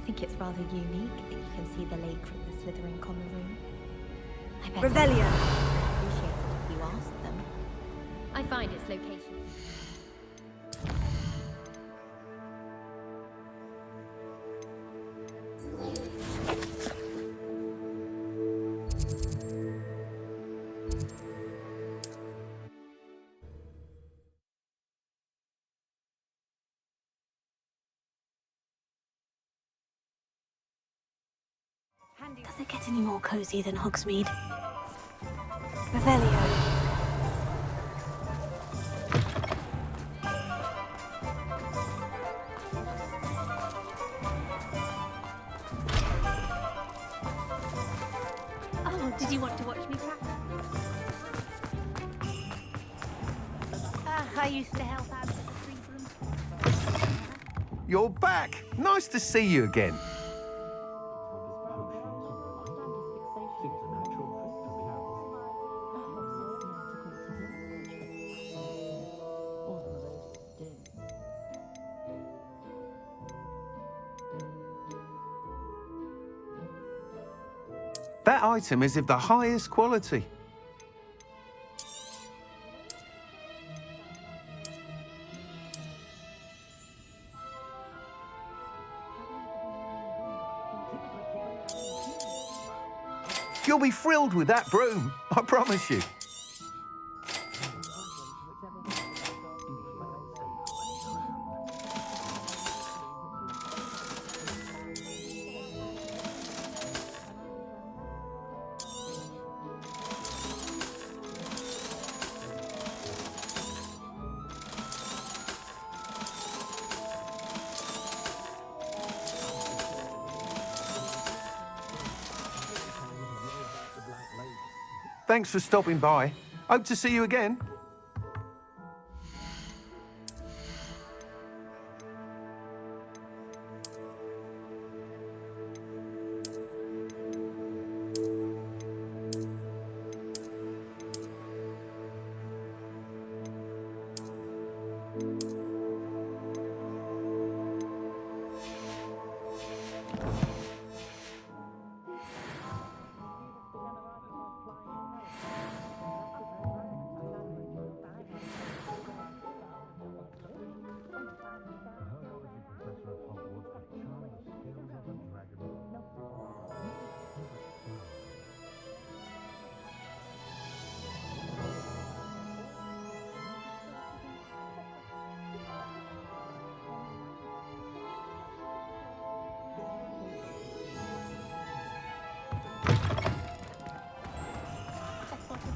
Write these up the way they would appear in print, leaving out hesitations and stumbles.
think it's rather unique that you can see the lake from the Slytherin common room. I bet Revelio. appreciate it if you asked them. I find its location. Does it get any more cozy than Hogsmeade? Revelio. Oh, did you want to watch me practice? I used to help out with the street room. You're back! Nice to see you again. That item is of the highest quality. You'll be thrilled with that broom, I promise you. Thanks for stopping by. Hope to see you again.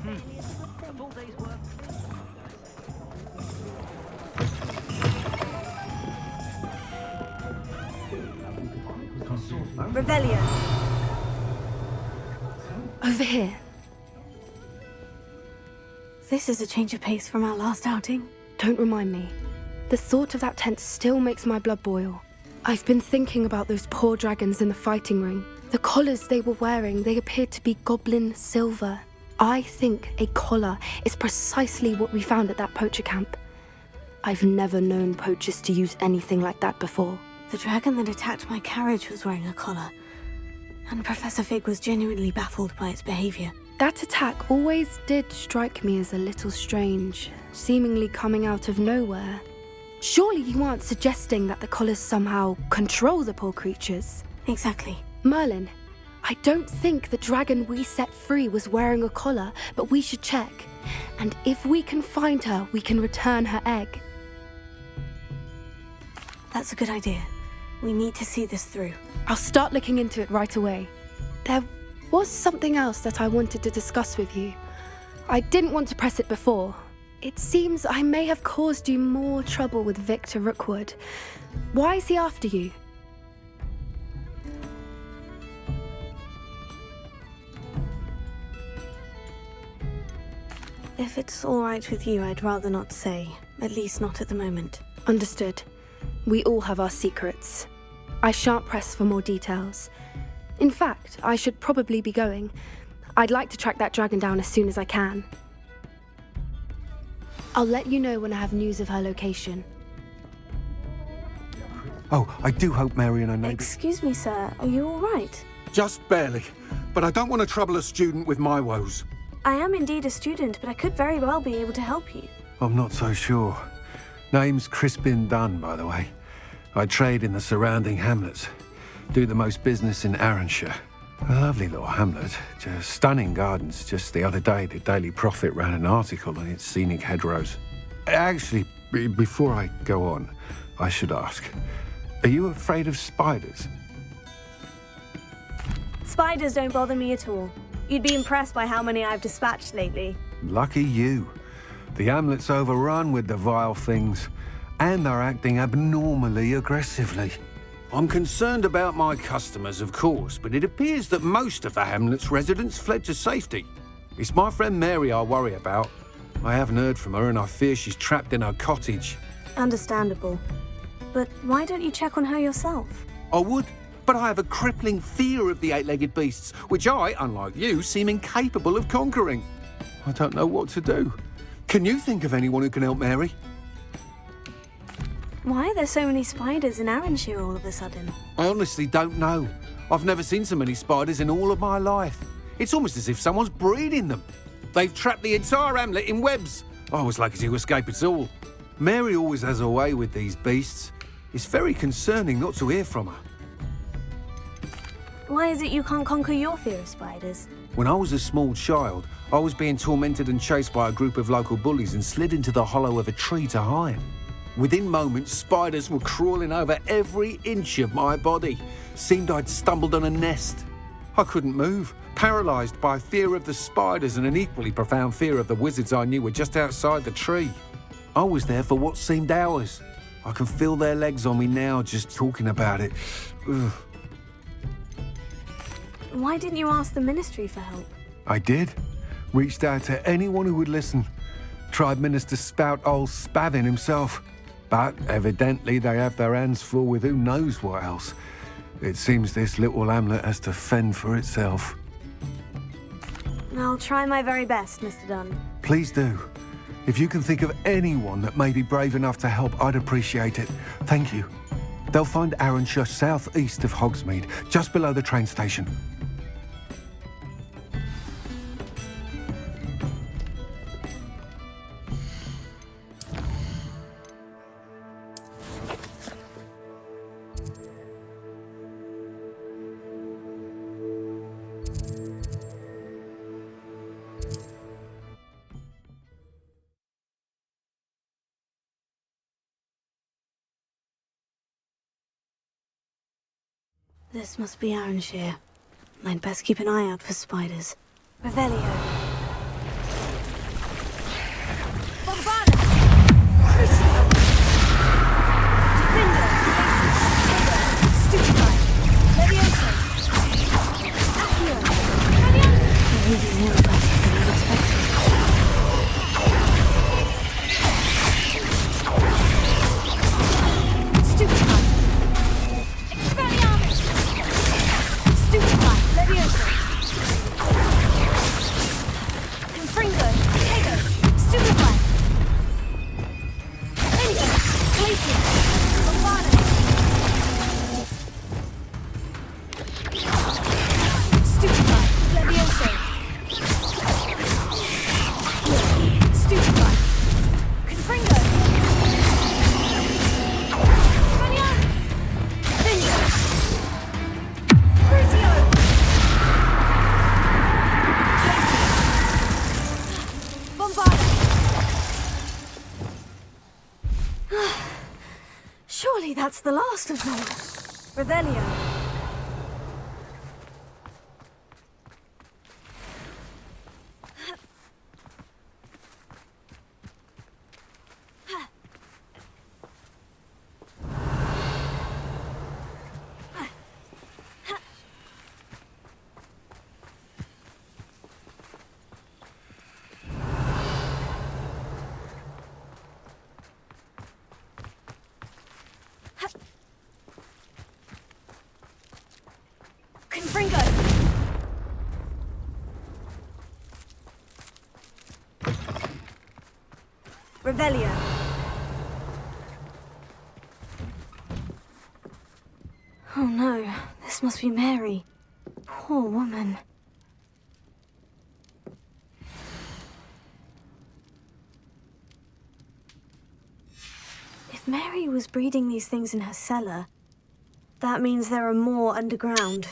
A full day's work. Revelio. Over here. This is a change of pace from our last outing. Don't remind me. The thought of that tent still makes my blood boil. I've been thinking about those poor dragons in the fighting ring. The collars they were wearing, they appeared to be goblin silver. I think a collar is precisely what we found at that poacher camp. I've never known poachers to use anything like that before. The dragon that attacked my carriage was wearing a collar, and Professor Fig was genuinely baffled by its behavior. That attack always did strike me as a little strange, seemingly coming out of nowhere. Surely you aren't suggesting that the collars somehow control the poor creatures? Exactly. Merlin, I don't think the dragon we set free was wearing a collar, but we should check. And if we can find her, we can return her egg. That's a good idea. We need to see this through. I'll start looking into it right away. There was something else that I wanted to discuss with you. I didn't want to press it before. It seems I may have caused you more trouble with Victor Rookwood. Why is he after you? If it's all right with you, I'd rather not say. At least not at the moment. Understood. We all have our secrets. I shan't press for more details. In fact, I should probably be going. I'd like to track that dragon down as soon as I can. I'll let you know when I have news of her location. Oh, I do hope Mary and her neighbour... Excuse me, sir. Are you all right? Just barely. But I don't want to trouble a student with my woes. I am indeed a student, but I could very well be able to help you. I'm not so sure. Name's Crispin Dunn, by the way. I trade in the surrounding hamlets. Do the most business in Arranshire. A lovely little hamlet. Just stunning gardens. Just the other day, the Daily Prophet ran an article on its scenic hedgerows. Actually, before I go on, I should ask, are you afraid of spiders? Spiders don't bother me at all. You'd be impressed by how many I've dispatched lately. Lucky you. The hamlet's overrun with the vile things, and they're acting abnormally aggressively. I'm concerned about my customers, of course, but it appears that most of the hamlet's residents fled to safety. It's my friend Mary I worry about. I haven't heard from her, and I fear she's trapped in her cottage. Understandable. But why don't you check on her yourself? I would, but I have a crippling fear of the eight-legged beasts, which I, unlike you, seem incapable of conquering. I don't know what to do. Can you think of anyone who can help Mary? Why are there so many spiders in Arranshire all of a sudden? I honestly don't know. I've never seen so many spiders in all of my life. It's almost as if someone's breeding them. They've trapped the entire hamlet in webs. I was lucky to escape it all. Mary always has a way with these beasts. It's very concerning not to hear from her. Why is it you can't conquer your fear of spiders? When I was a small child, I was being tormented and chased by a group of local bullies and slid into the hollow of a tree to hide. Within moments, spiders were crawling over every inch of my body. Seemed I'd stumbled on a nest. I couldn't move, paralysed by fear of the spiders and an equally profound fear of the wizards I knew were just outside the tree. I was there for what seemed hours. I can feel their legs on me now just talking about it. Ugh. Why didn't you ask the ministry for help? I did. Reached out to anyone who would listen. Tried Minister Spout old Spavin himself. But evidently they have their hands full with who knows what else. It seems this little hamlet has to fend for itself. I'll try my very best, Mr. Dunn. Please do. If you can think of anyone that may be brave enough to help, I'd appreciate it. Thank you. They'll find Arranshire southeast of Hogsmeade, just below the train station. This must be Arranshire. I'd best keep an eye out for spiders. Revelio. Bombada! Crucio! Defender! Stupefy! Levioso! Accio! They're really more aggressive than I expected. Stupefy! Stupefy! Levioso! Confringo! Tego! Stupefy! Fengo! Glacier! Bombada! Stupefy! Levioso! Stupefy! Confringo! Expelliarmus! Fengo! Crucio! Bombada! Surely that's the last of them. Revelio. Confringo! Revelio. This must be Mary. Poor woman. If Mary was breeding these things in her cellar, that means there are more underground.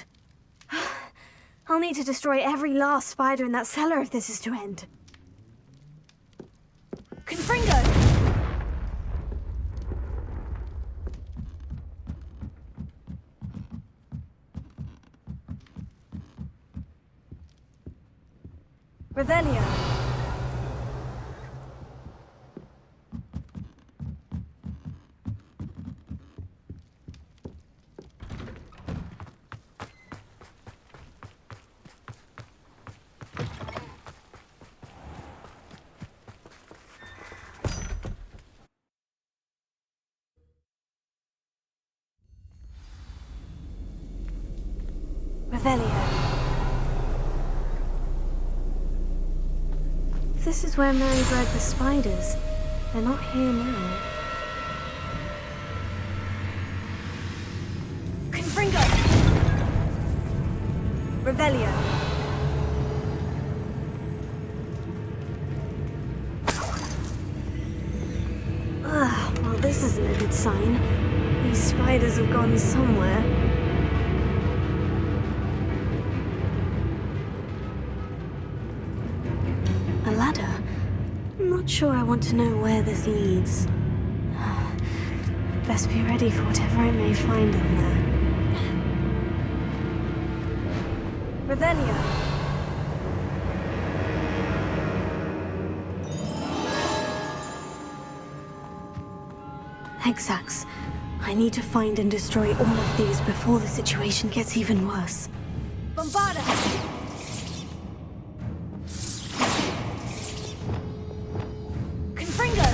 I'll need to destroy every last spider in that cellar if this is to end. Confringo! Revelio. Revelio. This is where Mary bred the spiders. They're not here now. Confringo! Revelio. Well, this isn't a good sign. These spiders have gone somewhere. A ladder? I'm not sure I want to know where this leads. Best be ready for whatever I may find in there. Revelio. Hexax. I need to find and destroy all of these before the situation gets even worse. Bombarda! Confringo!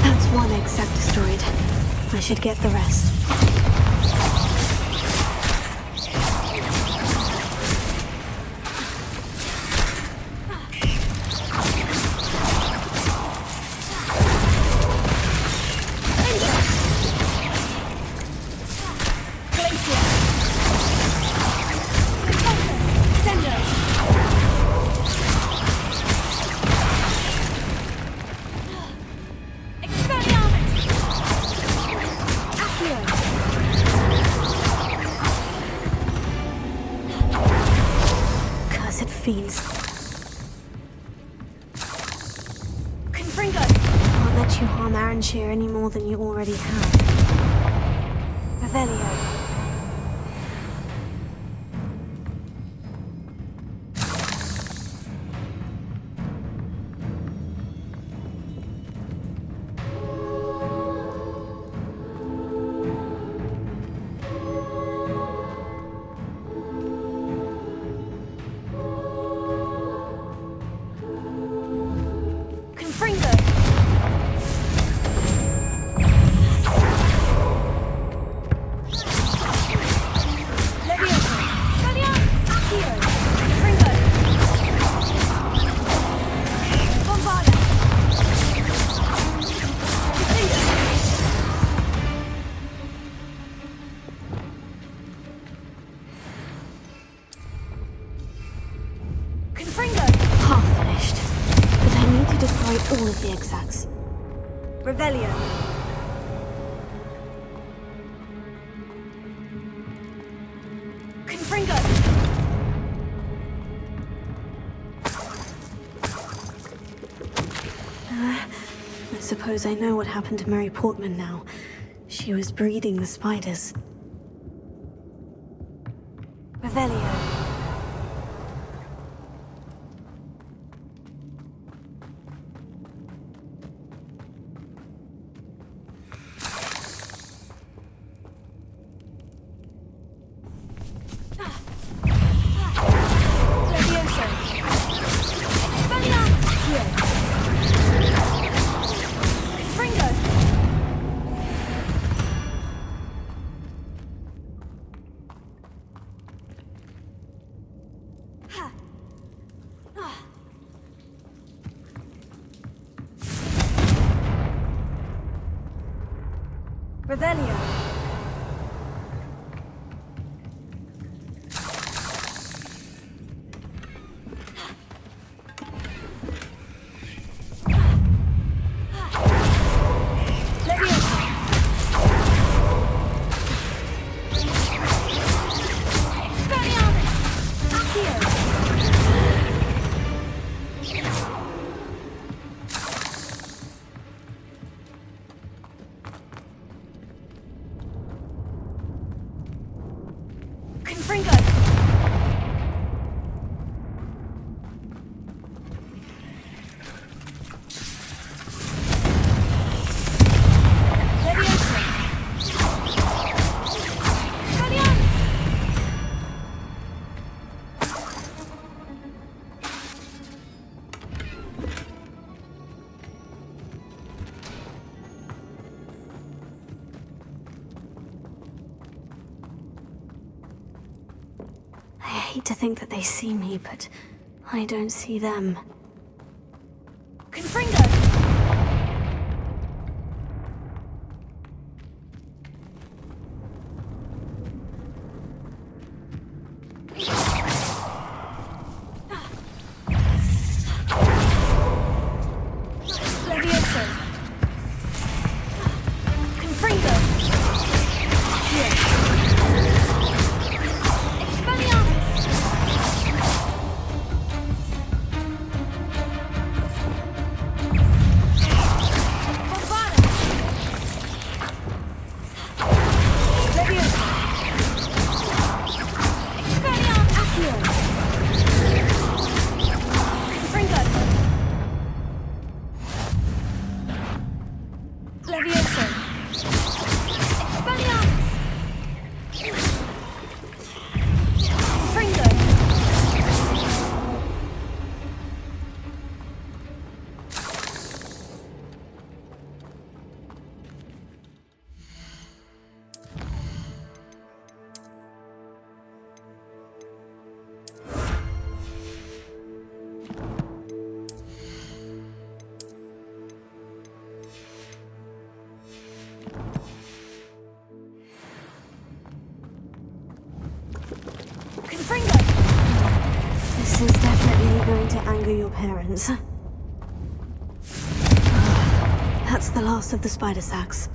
That's one Hexac destroyed. I should get the rest. Fiends. Confringo! Can't let you harm Aranshir any more than you already have. Revelio. Half finished. But I need to destroy all of the Hexacs. Revelio. Confringo! I suppose I know what happened to Mary Portman now. She was breeding the spiders. Revelio. Revelio. I hate to think that they see me, but I don't see them. Confringo! This is definitely going to anger your parents. That's the last of the spider sacks.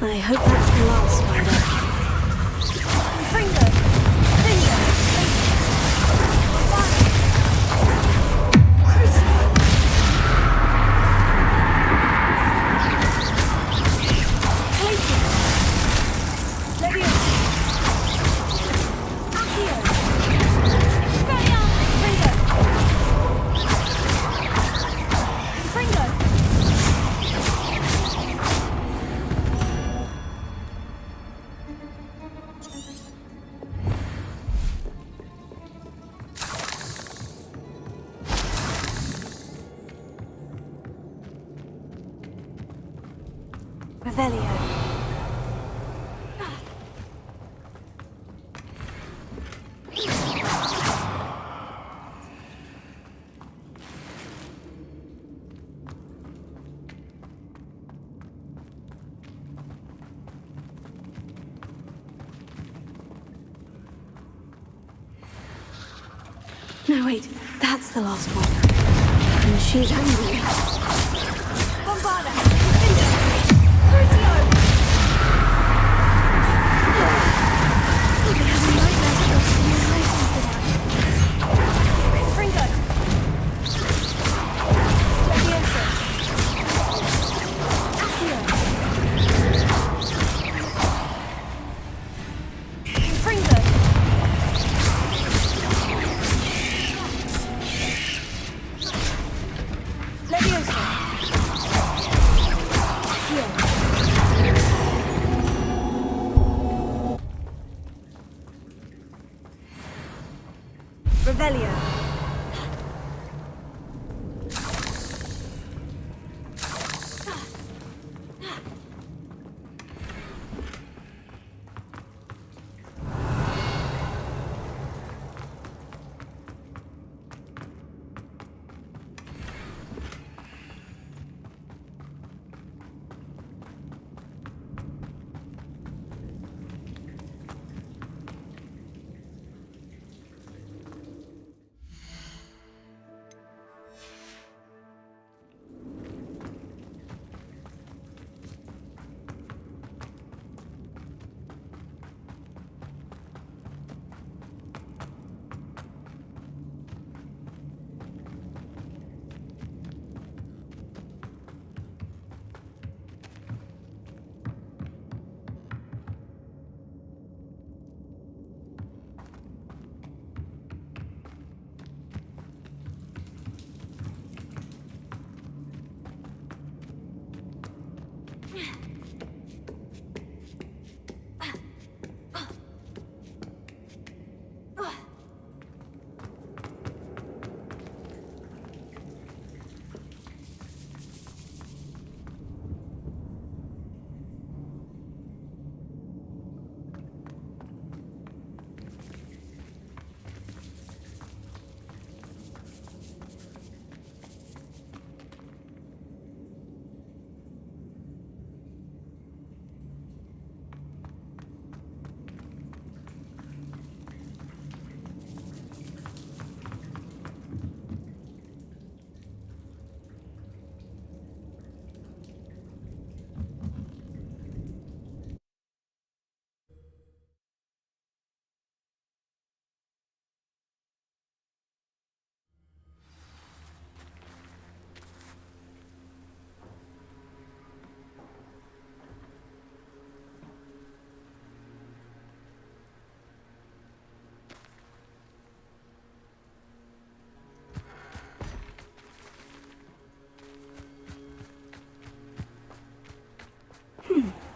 I hope that's the last spider. Fringo! Fringo! Revelio. No, wait, that's the last one. And she's angry. Bombarda! Revelio.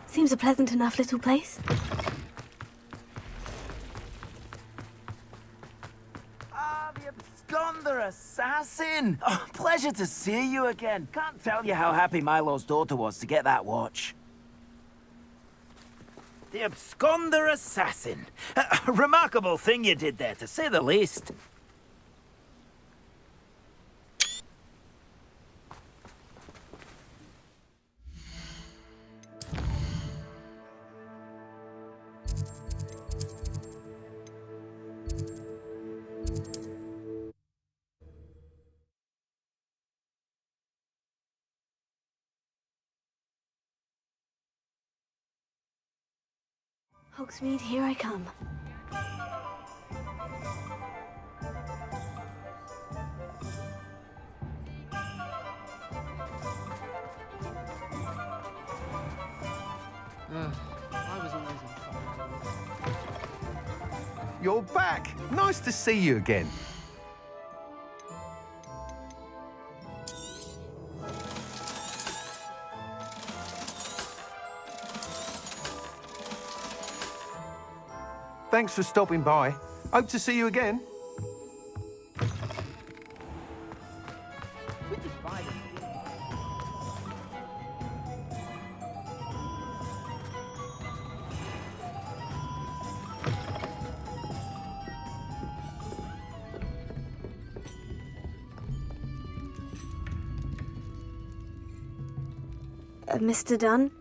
Seems a pleasant enough little place. Ah, the absconder assassin! Oh, pleasure to see you again. Can't tell you how happy Milo's daughter was to get that watch. The absconder assassin. A remarkable thing you did there, to say the least. Hogsmeade, here I come. You're back. Nice to see you again. Thanks for stopping by. Hope to see you again. Mr. Dunn,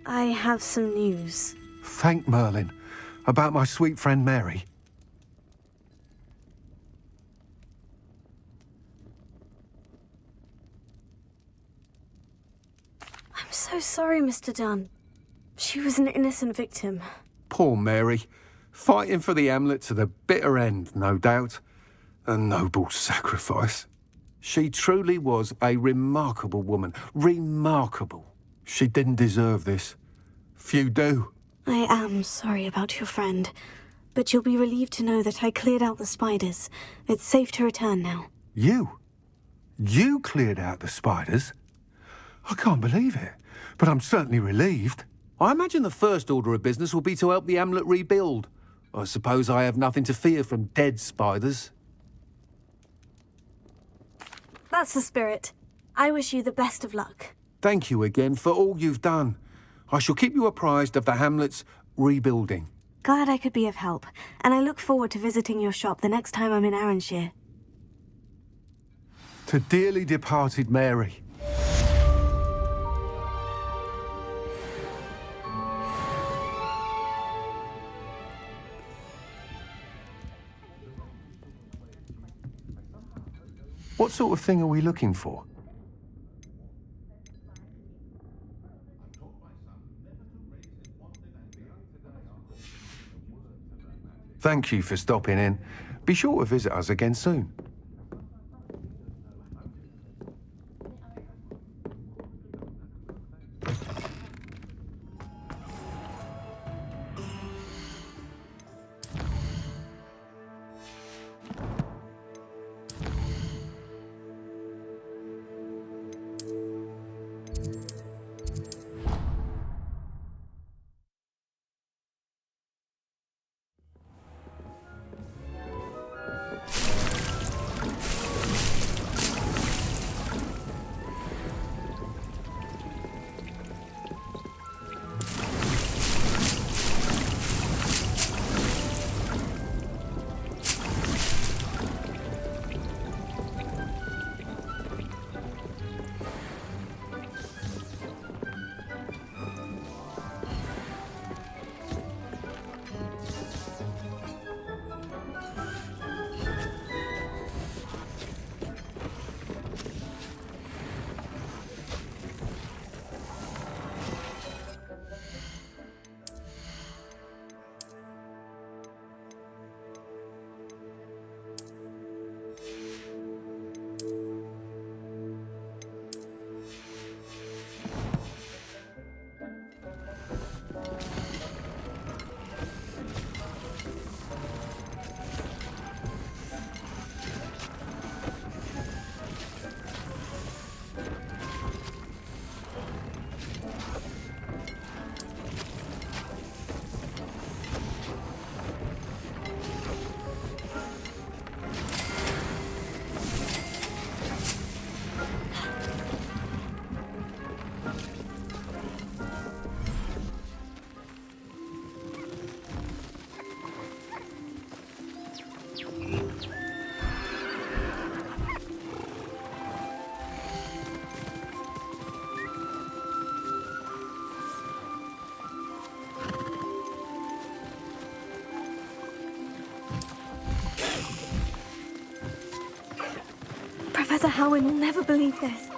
I have some news. Thank Merlin. About my sweet friend Mary. I'm so sorry, Mr. Dunn. She was an innocent victim. Poor Mary. Fighting for the Hamlet to the bitter end, no doubt. A noble sacrifice. She truly was a remarkable woman. Remarkable. She didn't deserve this. Few do. I am sorry about your friend, but you'll be relieved to know that I cleared out the spiders. It's safe to return now. You? You cleared out the spiders? I can't believe it, but I'm certainly relieved. I imagine the first order of business will be to help the Hamlet rebuild. I suppose I have nothing to fear from dead spiders. That's the spirit. I wish you the best of luck. Thank you again for all you've done. I shall keep you apprised of the hamlet's rebuilding. Glad I could be of help, and I look forward to visiting your shop the next time I'm in Arranshire. To dearly departed Mary. What sort of thing are we looking for? Thank you for stopping in. Be sure to visit us again soon. Professor Howin will never believe this.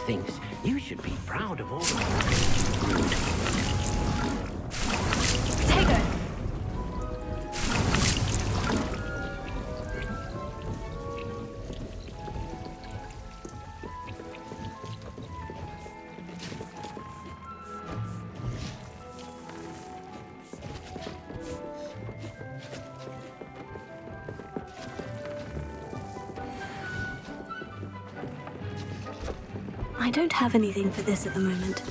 thinks you should be proud of all the work you've brewed. Take her! I don't have anything for this at the moment.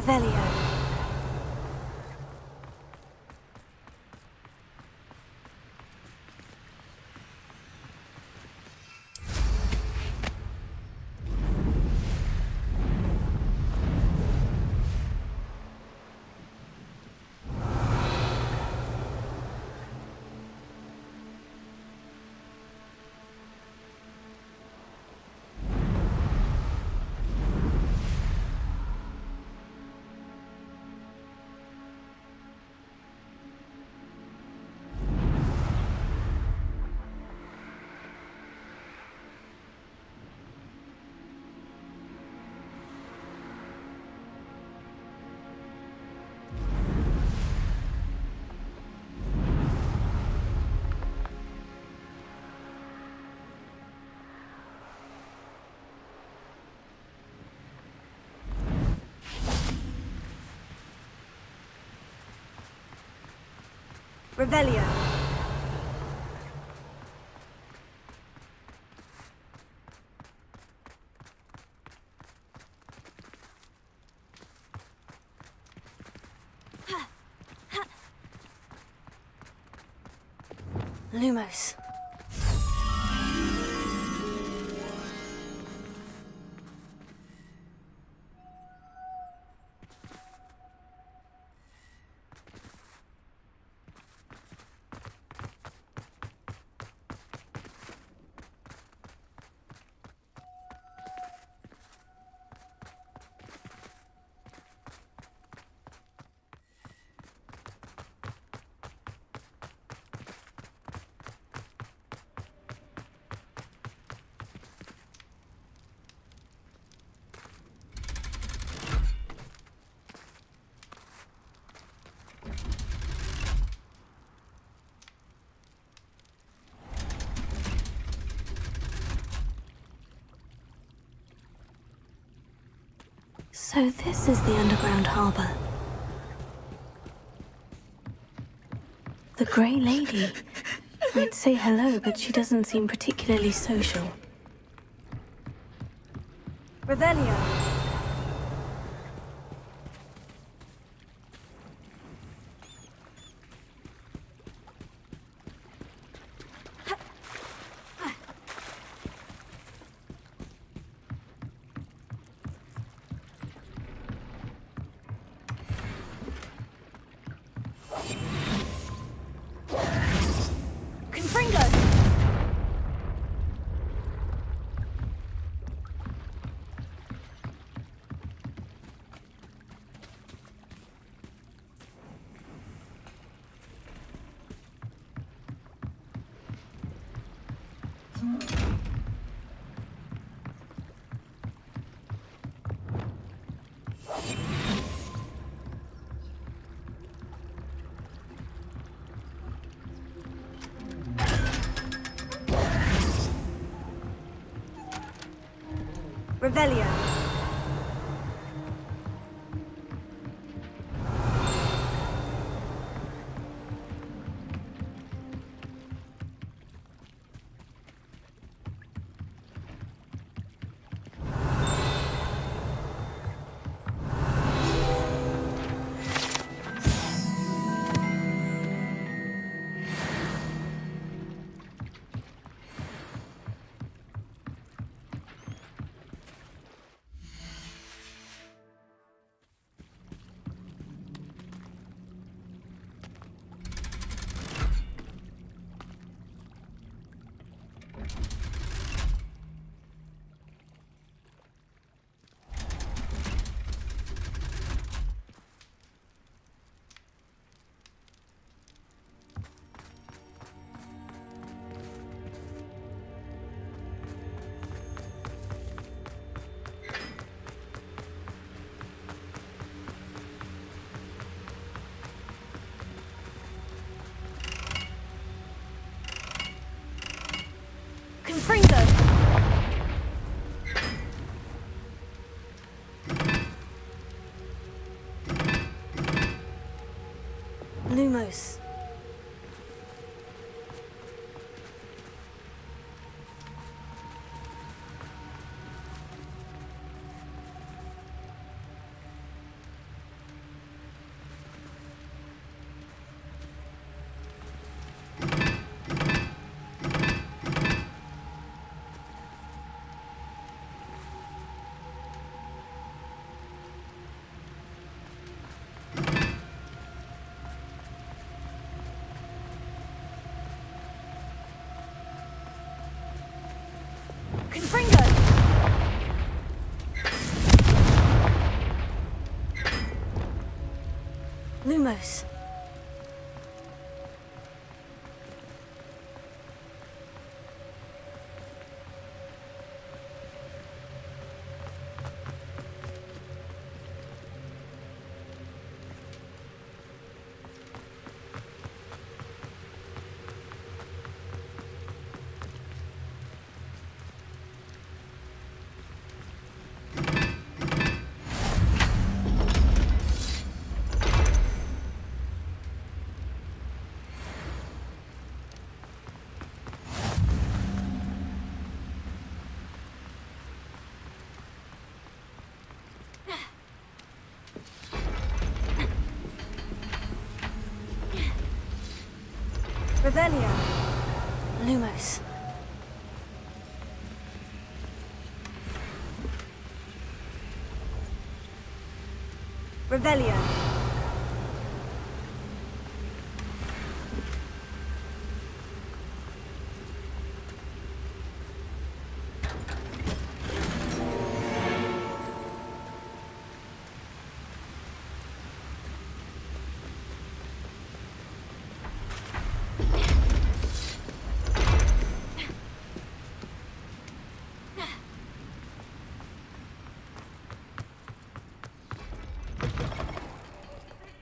Revelio. Revelio. Lumos. So this is the underground harbour. The Grey Lady. I'd say hello, but she doesn't seem particularly social. Revelio. Revelio. Confringo. Lumos. Confringo! Lumos. Revelio. Lumos. Revelio.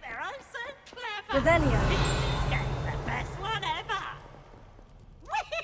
They're oh so clever. Revelio. This game's the best one ever. Whee!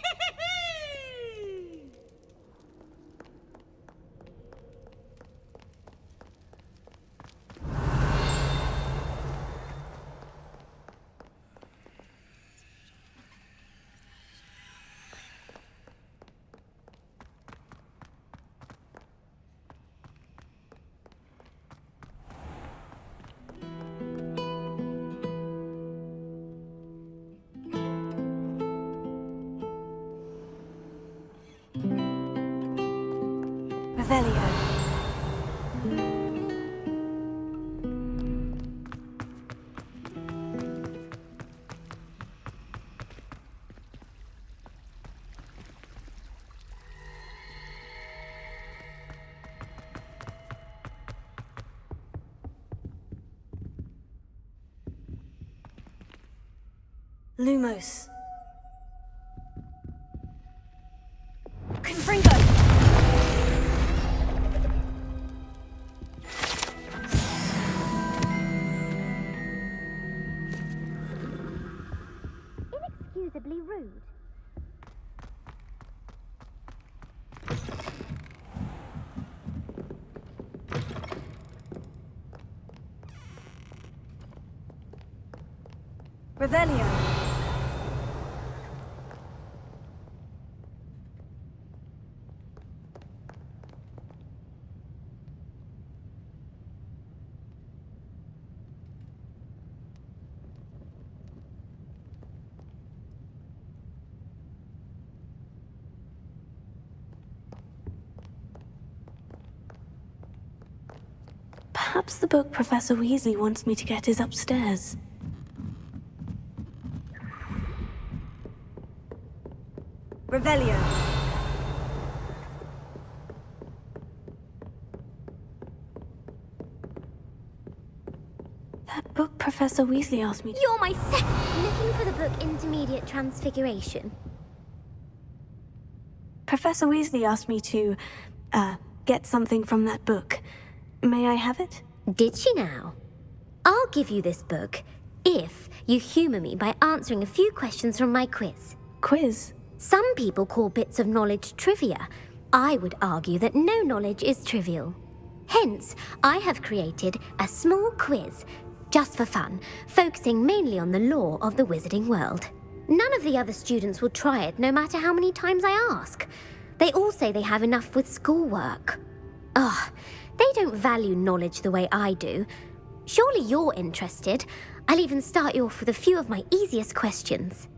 Revelio. Lumos. Confringo! Inexcusably rude. Revelio. Perhaps the book Professor Weasley wants me to get is upstairs. Revelio. That book Professor Weasley asked me to... You're my looking for the book Intermediate Transfiguration. Professor Weasley asked me to, get something from that book. May I have it? Did she now? I'll give you this book if you humor me by answering a few questions from my quiz. Quiz? Some people call bits of knowledge trivia. I would argue that no knowledge is trivial. Hence, I have created a small quiz, just for fun, focusing mainly on the lore of the wizarding world. None of the other students will try it, no matter how many times I ask. They all say they have enough with schoolwork. Ugh, they don't value knowledge the way I do. Surely you're interested. I'll even start you off with a few of my easiest questions.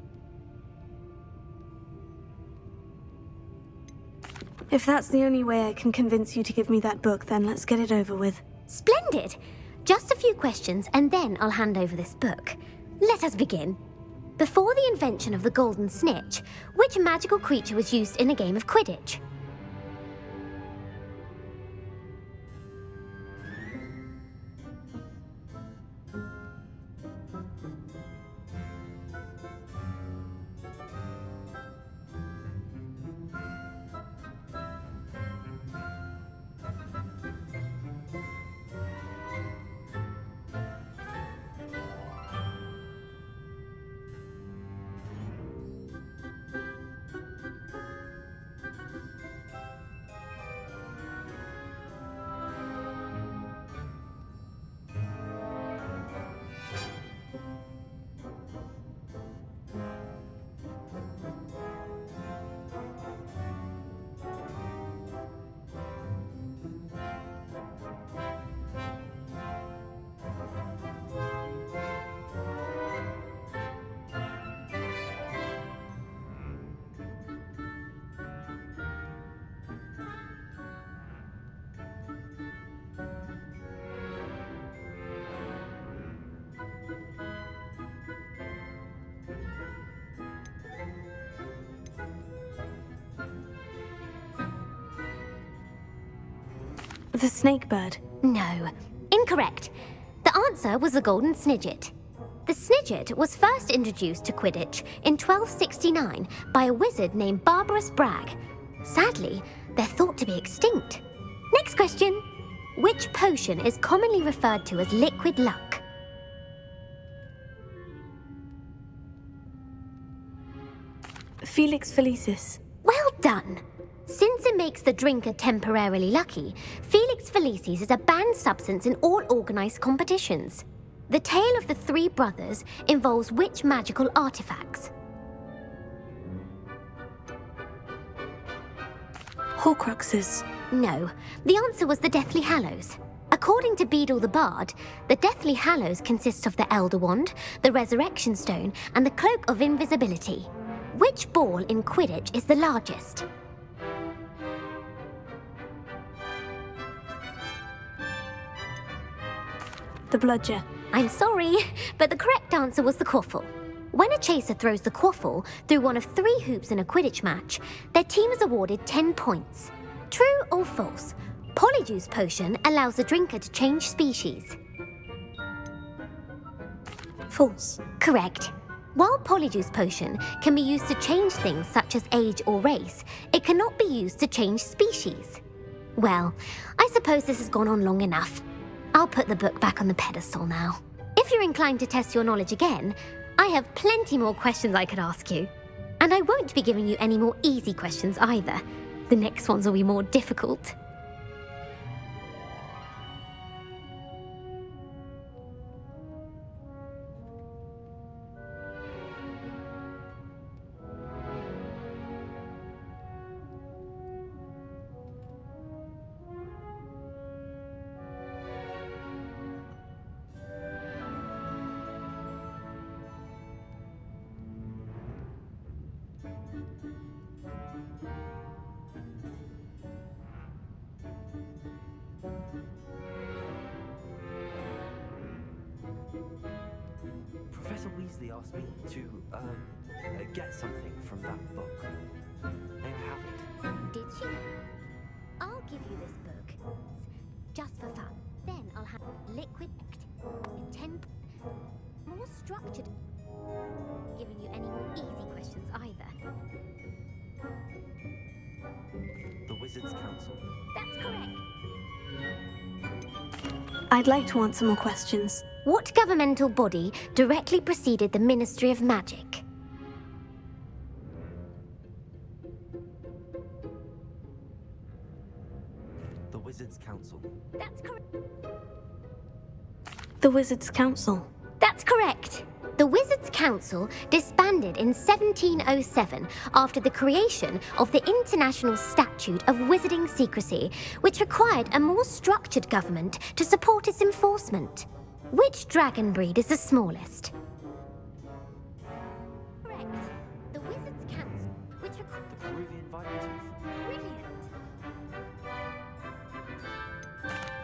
If that's the only way I can convince you to give me that book, then let's get it over with. Splendid! Just a few questions, and then I'll hand over this book. Let us begin. Before the invention of the golden snitch, which magical creature was used in a game of Quidditch? The snake bird. No, incorrect. The answer was the golden snidget. The snidget was first introduced to Quidditch in 1269 by a wizard named Barbarous Bragg. Sadly, they're thought to be extinct. Next question. Which potion is commonly referred to as liquid luck? Felix Felicis. Well done! Since it makes the drinker temporarily lucky, Felix Felicis is a banned substance in all organised competitions. The tale of the three brothers involves which magical artifacts? Horcruxes. No, the answer was the Deathly Hallows. According to Beadle the Bard, the Deathly Hallows consist of the Elder Wand, the Resurrection Stone, and the Cloak of Invisibility. Which ball in Quidditch is the largest? The bludger. I'm sorry, but the correct answer was the quaffle. When a chaser throws the quaffle through one of 3 hoops in a Quidditch match, their team is awarded 10 points. True or false? Polyjuice potion allows the drinker to change species. False. Correct. While Polyjuice potion can be used to change things such as age or race, it cannot be used to change species. Well, I suppose this has gone on long enough. I'll put the book back on the pedestal now. If you're inclined to test your knowledge again, I have plenty more questions I could ask you. And I won't be giving you any more easy questions either. The next ones will be more difficult. Professor Weasley asked me to, get something from that book. May I have it? Did she? I'll give you this book. Just for fun. Then I'll have liquid 10 more structured. Giving you any more easy questions either. The Wizards' Council. That's correct. I'd like to answer more questions. What governmental body directly preceded the Ministry of Magic? The Wizards' Council. That's correct. The Wizards' Council. That's correct. The Wizards' Council disbanded in 1707 after the creation of the International Statute of Wizarding Secrecy, which required a more structured government to support its enforcement. Which dragon breed is the smallest? Correct. The Wizards' Council, which required... The Peruvian Vipertooth. Brilliant.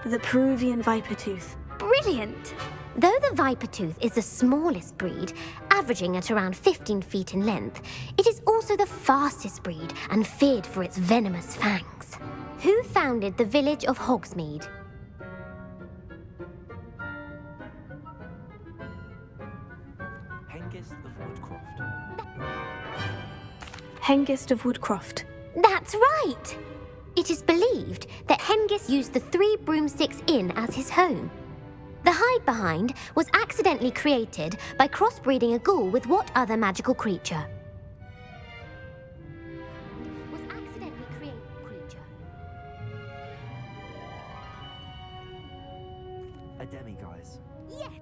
The Peruvian Vipertooth. Brilliant! Though the Vipertooth is the smallest breed, averaging at around 15 feet in length, it is also the fastest breed and feared for its venomous fangs. Who founded the village of Hogsmeade? Hengist of Woodcroft. Hengist of Woodcroft. That's right! It is believed that Hengist used the 3 Broomsticks Inn as his home. The hide-behind was accidentally created by crossbreeding a ghoul with what other magical creature? Was accidentally created creature. A demiguise. Yes!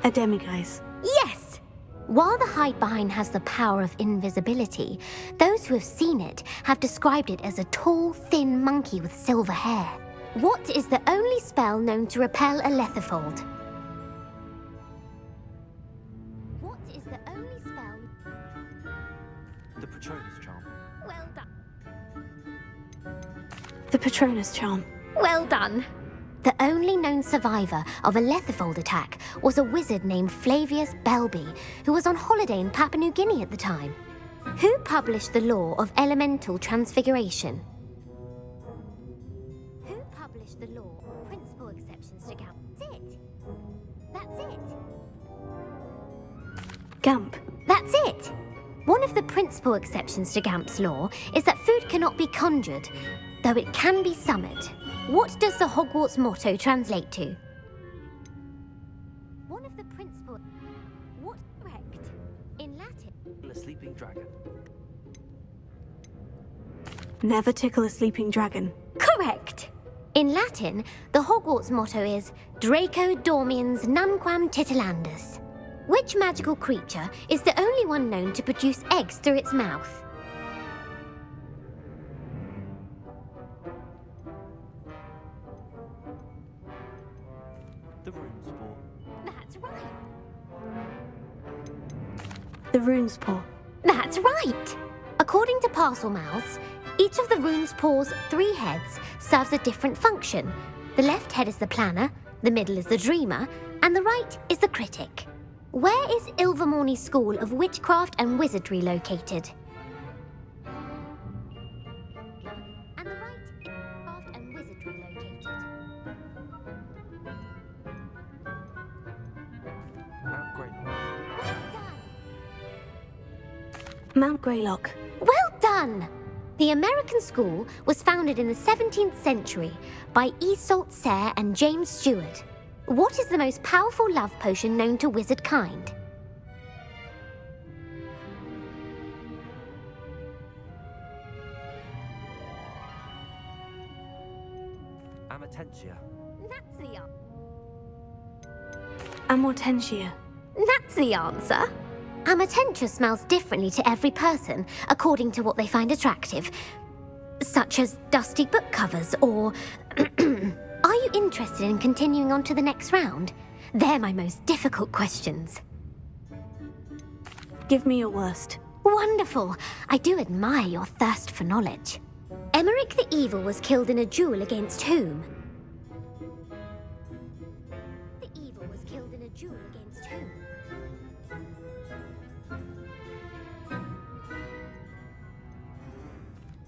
A demiguise. Yes! While the hide-behind has the power of invisibility, those who have seen it have described it as a tall, thin monkey with silver hair. What is the only spell known to repel a Lethifold? What is the only spell... The Patronus Charm. Well done. The Patronus Charm. Well done. The only known survivor of a Lethifold attack was a wizard named Flavius Belby, who was on holiday in Papua New Guinea at the time. Who published the law of elemental transfiguration? establish the law, principal exceptions to GAMP. That's it. That's it. Gamp. That's it. One of the principal exceptions to GAMP's law is that food cannot be conjured, though it can be summoned. What does the Hogwarts motto translate to? One of the principal... What's correct? In Latin... A sleeping dragon. Never tickle a sleeping dragon. Correct! In Latin, the Hogwarts motto is Draco dormiens nunquam titilandus. Which magical creature is the only one known to produce eggs through its mouth? The rune spore. That's right. The rune's paw. That's right! According to parcel mouths, each of the rune's paw's 3 heads serves a different function. The left head is the planner, the middle is the dreamer, and the right is the critic. Where is Ilvermorny's School of Witchcraft and Wizardry located? And the right is Witchcraft and Wizardry located. Mount Greylock. Well done! Mount Greylock. Well done! The American school was founded in the 17th century by Iseult Sayre and James Stewart. What is the most powerful love potion known to wizard kind? Amatentia. That's the answer. Amortentia. That's the answer. Amatentia smells differently to every person according to what they find attractive, such as dusty book covers or... Are you interested in continuing on to the next round? They're my most difficult questions. Give me your worst. Wonderful! I do admire your thirst for knowledge. Emmerich the Evil was killed in a duel against whom? The Evil was killed in a duel against whom?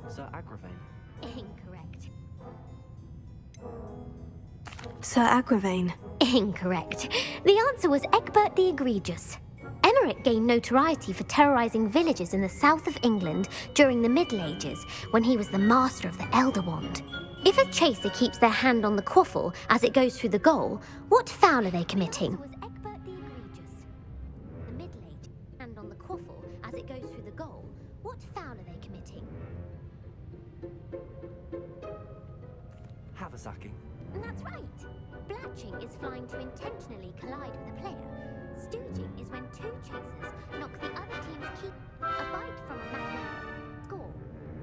Sir Agravain. Incorrect. Sir Agravain. Incorrect. The answer was Egbert the Egregious. Emmerich gained notoriety for terrorizing villages in the south of England during the Middle Ages, when he was the master of the Elder Wand. If a chaser keeps their hand on the quaffle as it goes through the goal, what foul are they committing? The answer was Egbert the Egregious. The Middle Ages, hand on the quaffle as it goes through the goal, what foul are they committing? Haversacking. That's right. Blatching is flying to intentionally collide with a player. Stooging is when 2 chasers knock the other team's keeper. A bite from a mackled score.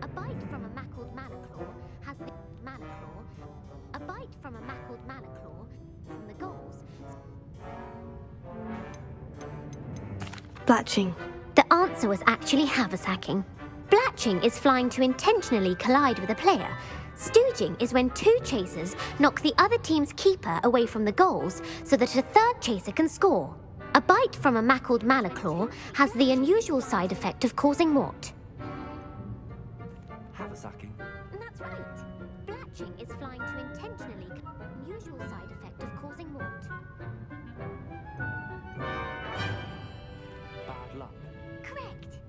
A bite from a mackled Malaclaw has the Malaclaw. A bite from a mackled Malaclaw from the goals. Blatching. The answer was actually haversacking. Blatching is flying to intentionally collide with a player. Stooging is when 2 chasers knock the other team's keeper away from the goals so that a 3rd chaser can score. A bite from a mackled Malaclaw has the unusual side effect of causing what? Haversacking. That's right. Blatching is flying to intentionally unusual side effect of causing what? Bad luck. Correct.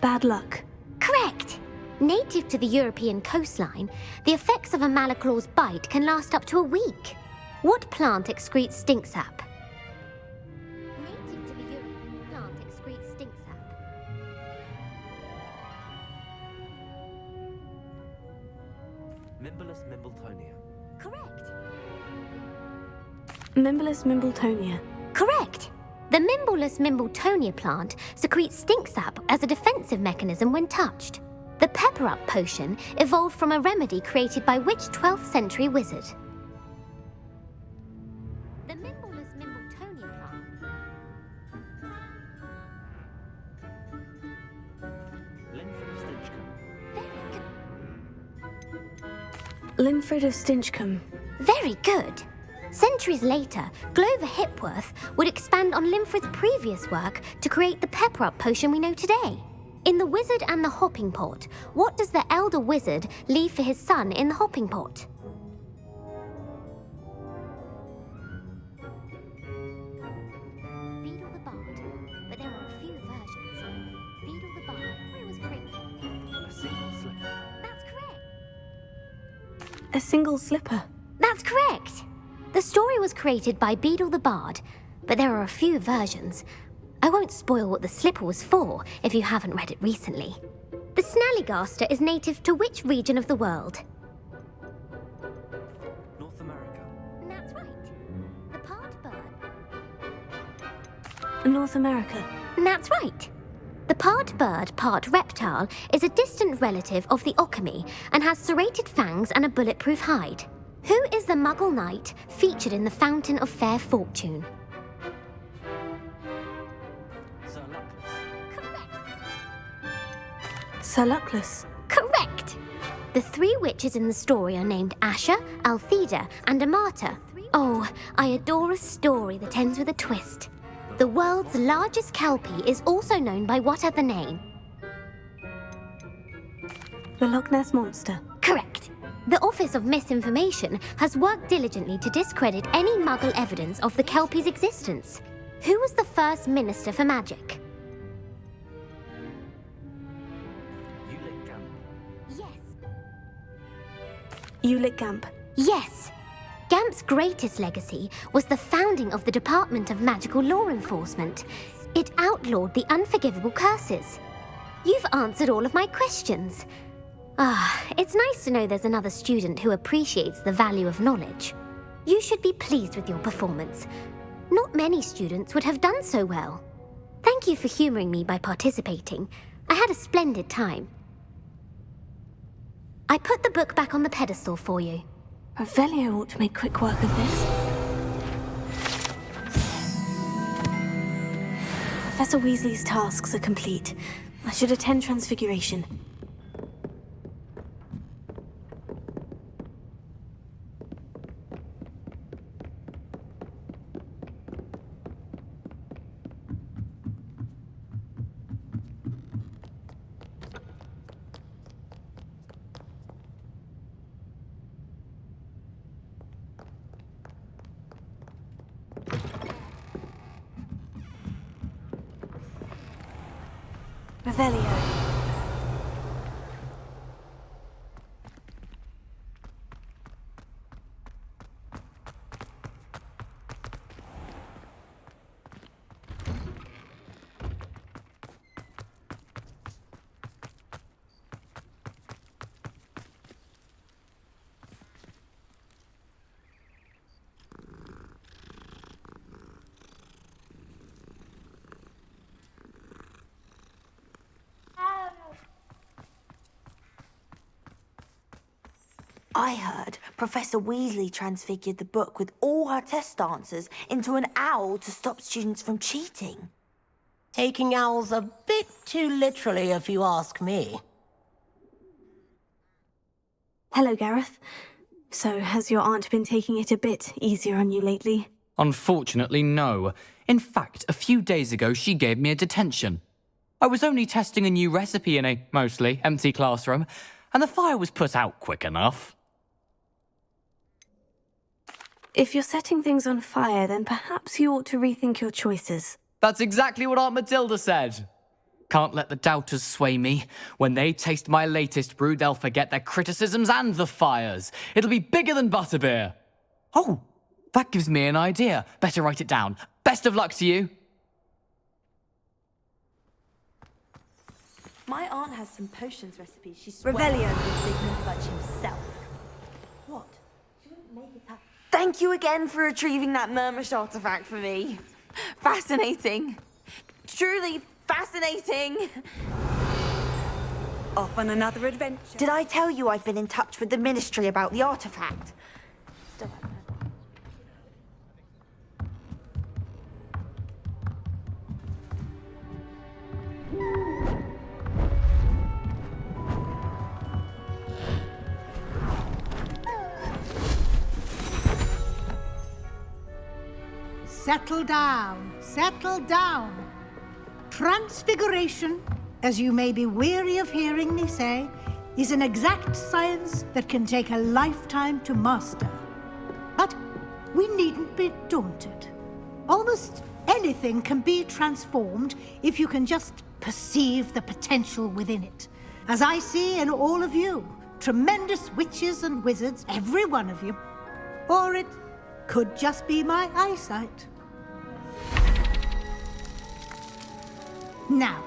Bad luck. Correct. Native to the European coastline, the effects of a Malaclaw's bite can last up to a week. What plant excretes stink sap? Native to the European plant excretes stink sap. Mimbolus Mimbletonia. Correct. Mimbolus Mimbletonia. Correct. The Mimbolus Mimbletonia plant secretes stink sap as a defensive mechanism when touched. The Pepper Up potion evolved from a remedy created by which 12th century wizard? The Mimbolus Mimbletonia plant. Linford of Stinchcombe. Very good. Linford of Stinchcombe. Very good. Centuries later, Glover Hipworth would expand on Linford's previous work to create the Pepper Up potion we know today. In The Wizard and the Hopping Pot, what does the elder wizard leave for his son in the hopping pot? Beedle the Bard, but there are a few versions. Beedle the Bard, it was great. A single slipper. That's correct. A single slipper. That's correct. The story was created by Beedle the Bard, but there are a few versions. I won't spoil what the slipper was for if you haven't read it recently. The Snallygaster is native to which region of the world? North America. That's right. The part bird. North America. That's right. The part bird, part reptile is a distant relative of the Occamy and has serrated fangs and a bulletproof hide. Who is the Muggle knight featured in the Fountain of Fair Fortune? Sir Luckless. Correct. Sir Luckless. Correct. The three witches in the story are named Asha, Altheda, and Amata. Oh, I adore a story that ends with a twist. The world's largest kelpie is also known by what other name? The Loch Ness Monster. Correct. The Office of Misinformation has worked diligently to discredit any Muggle evidence of the kelpie's existence. Who was the first Minister for Magic? Ulick Gamp. Yes. Ulick Gamp. Yes. Gamp's greatest legacy was the founding of the Department of Magical Law Enforcement. It outlawed the unforgivable curses. You've answered all of my questions. It's nice to know there's another student who appreciates the value of knowledge. You should be pleased with your performance. Not many students would have done so well. Thank you for humouring me by participating. I had a splendid time. I put the book back on the pedestal for you. Revelio ought to make quick work of this. Professor Weasley's tasks are complete. I should attend Transfiguration. Revelio. I heard Professor Weasley transfigured the book with all her test answers into an owl to stop students from cheating. Taking owls a bit too literally, if you ask me. Hello, Gareth. So, has your aunt been taking it a bit easier on you lately? Unfortunately, no. In fact, a few days ago, she gave me a detention. I was only testing a new recipe in a mostly empty classroom, and the fire was put out quick enough. If you're setting things on fire, then perhaps you ought to rethink your choices. That's exactly what Aunt Matilda said. Can't let the doubters sway me. When they taste my latest brew, they'll forget their criticisms and the fires. It'll be bigger than butterbeer. Oh, that gives me an idea. Better write it down. Best of luck to you. My aunt has some potions recipes. She swears Revelio. Sigmund Fudge himself. What? She wouldn't make it up. Thank you again for retrieving that Murmush artifact for me. Fascinating. Truly fascinating. Off on another adventure. Did I tell you I've been in touch with the Ministry about the artifact? Still haven't heard. Settle down, settle down. Transfiguration as you may be weary of hearing me say, is an exact science that can take a lifetime to master. But we needn't be daunted. Almost anything can be transformed if you can just perceive the potential within it. As I see in all of you, tremendous witches and wizards, every one of you. Or it could just be my eyesight. Now,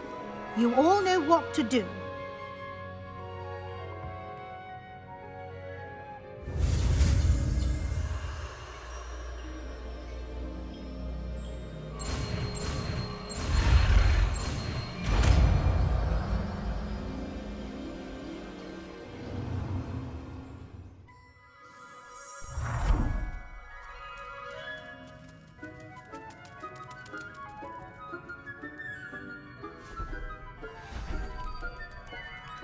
you all know what to do.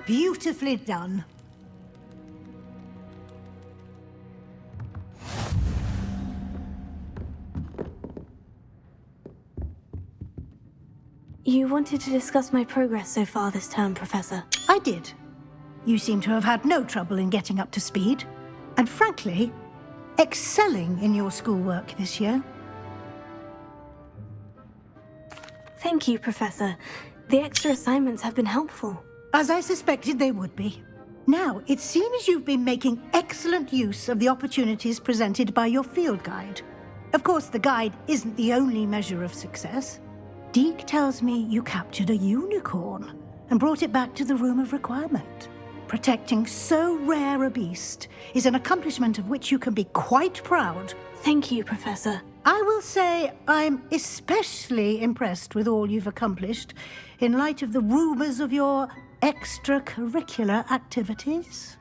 Beautifully done. You wanted to discuss my progress so far this term, Professor. I did. You seem to have had no trouble in getting up to speed. And frankly, excelling in your schoolwork this year. Thank you, Professor. The extra assignments have been helpful. As I suspected they would be. Now, it seems you've been making excellent use of the opportunities presented by your field guide. Of course, the guide isn't the only measure of success. Deke tells me you captured a unicorn and brought it back to the Room of Requirement. Protecting so rare a beast is an accomplishment of which you can be quite proud. Thank you, Professor. I will say I'm especially impressed with all you've accomplished in light of the rumors of your extracurricular activities.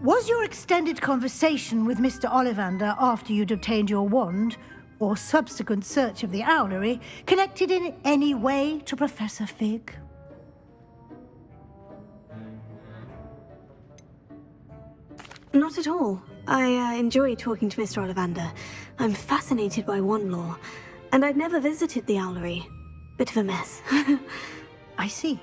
Was your extended conversation with Mr. Ollivander after you'd obtained your wand, or subsequent search of the owlery, connected in any way to Professor Fig? Not at all. I enjoy talking to Mr. Ollivander. I'm fascinated by wand lore, and I'd never visited the owlery. Bit of a mess. I see.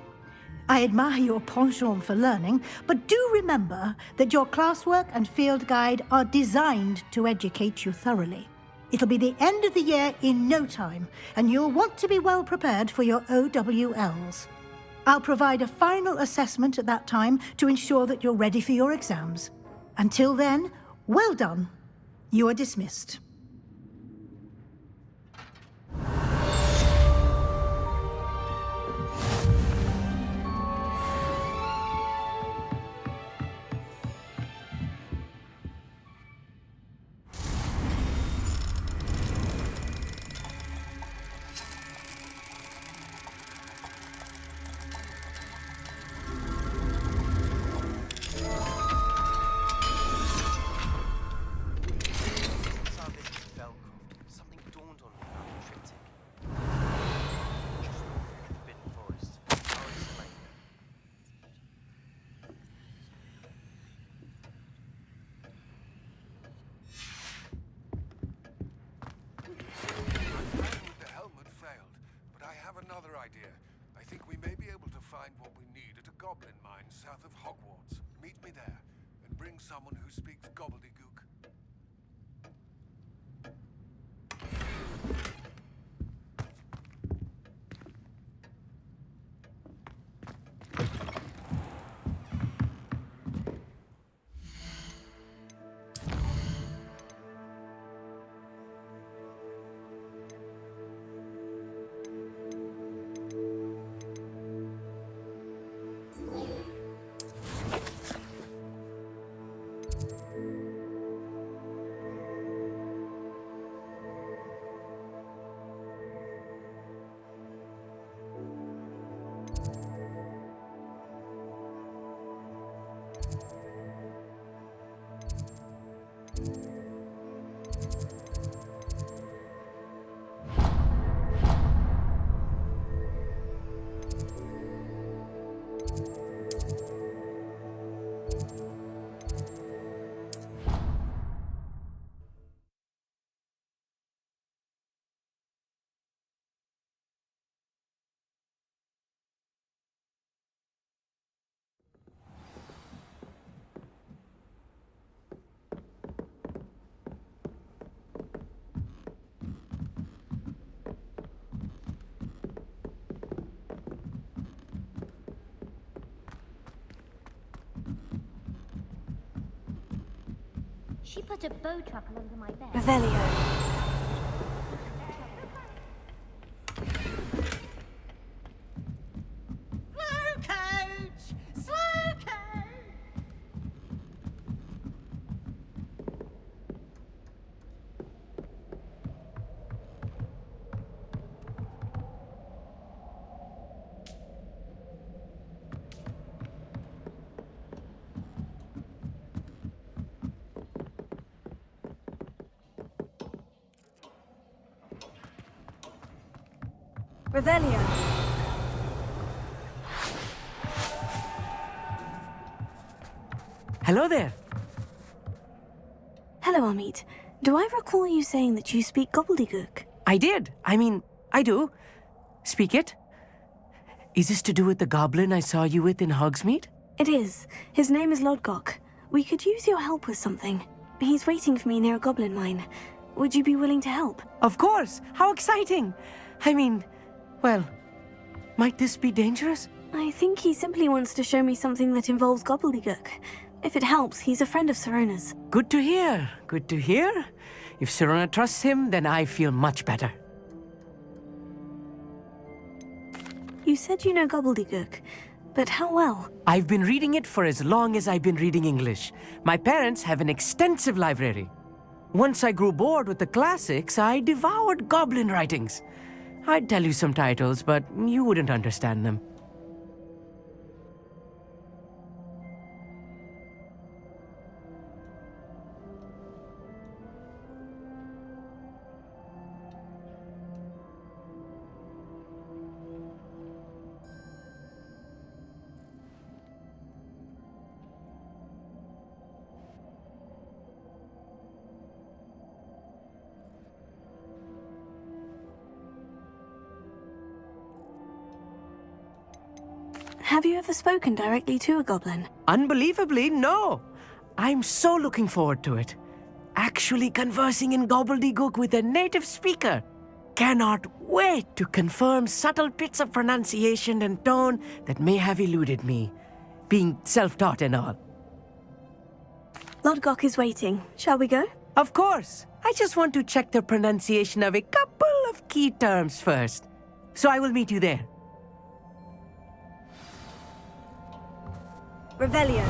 I admire your penchant for learning, but do remember that your classwork and field guide are designed to educate you thoroughly. It'll be the end of the year in no time, and you'll want to be well prepared for your OWLs. I'll provide a final assessment at that time to ensure that you're ready for your exams. Until then, well done. You are dismissed. Another idea. I think we may be able to find what we need at a goblin mine south of Hogwarts. Meet me there, and bring someone who speaks gobbledygook. She put a bow truckle under my bed. Revelio. Slow coach! Slow coach! Revelio. Hello there. Hello, Amit. Do I recall you saying that you speak gobbledygook? I did. I do. Speak it. Is this to do with the goblin I saw you with in Hogsmeade? It is. His name is Lodgok. We could use your help with something. He's waiting for me near a goblin mine. Would you be willing to help? Of course. How exciting. Well, might this be dangerous? I think he simply wants to show me something that involves gobbledygook. If it helps, he's a friend of Sirona's. Good to hear. Good to hear. If Sirona trusts him, then I feel much better. You said you know gobbledygook, but how well? I've been reading it for as long as I've been reading English. My parents have an extensive library. Once I grew bored with the classics, I devoured goblin writings. I'd tell you some titles, but you wouldn't understand them. Have you ever spoken directly to a goblin? Unbelievably, no. I'm so looking forward to it. Actually conversing in gobbledygook with a native speaker. Cannot wait to confirm subtle bits of pronunciation and tone that may have eluded me, being self-taught and all. Lodgok is waiting. Shall we go? Of course. I just want to check the pronunciation of a couple of key terms first. So I will meet you there. Revelio.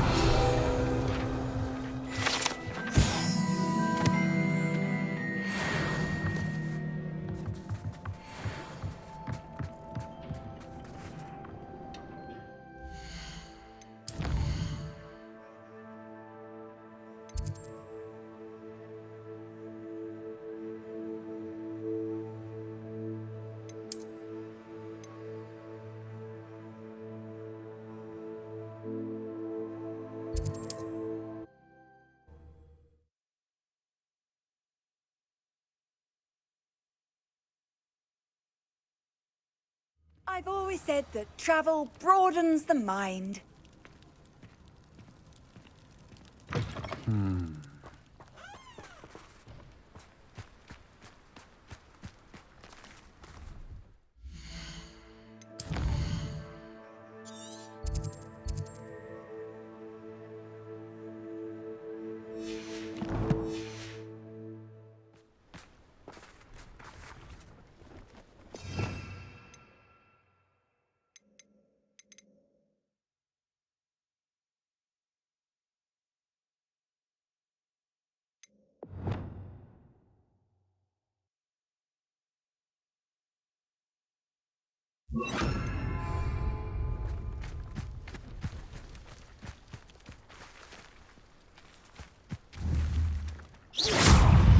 I've always said that travel broadens the mind.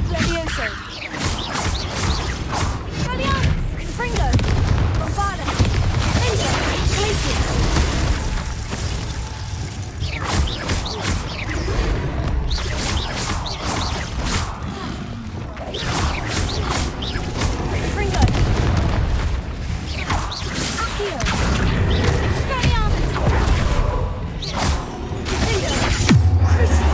Levioso. Gallianus. Confringo. Bombarda. India. Glacius. Confringo. Accio. Gallianus. Confringo. Crucio.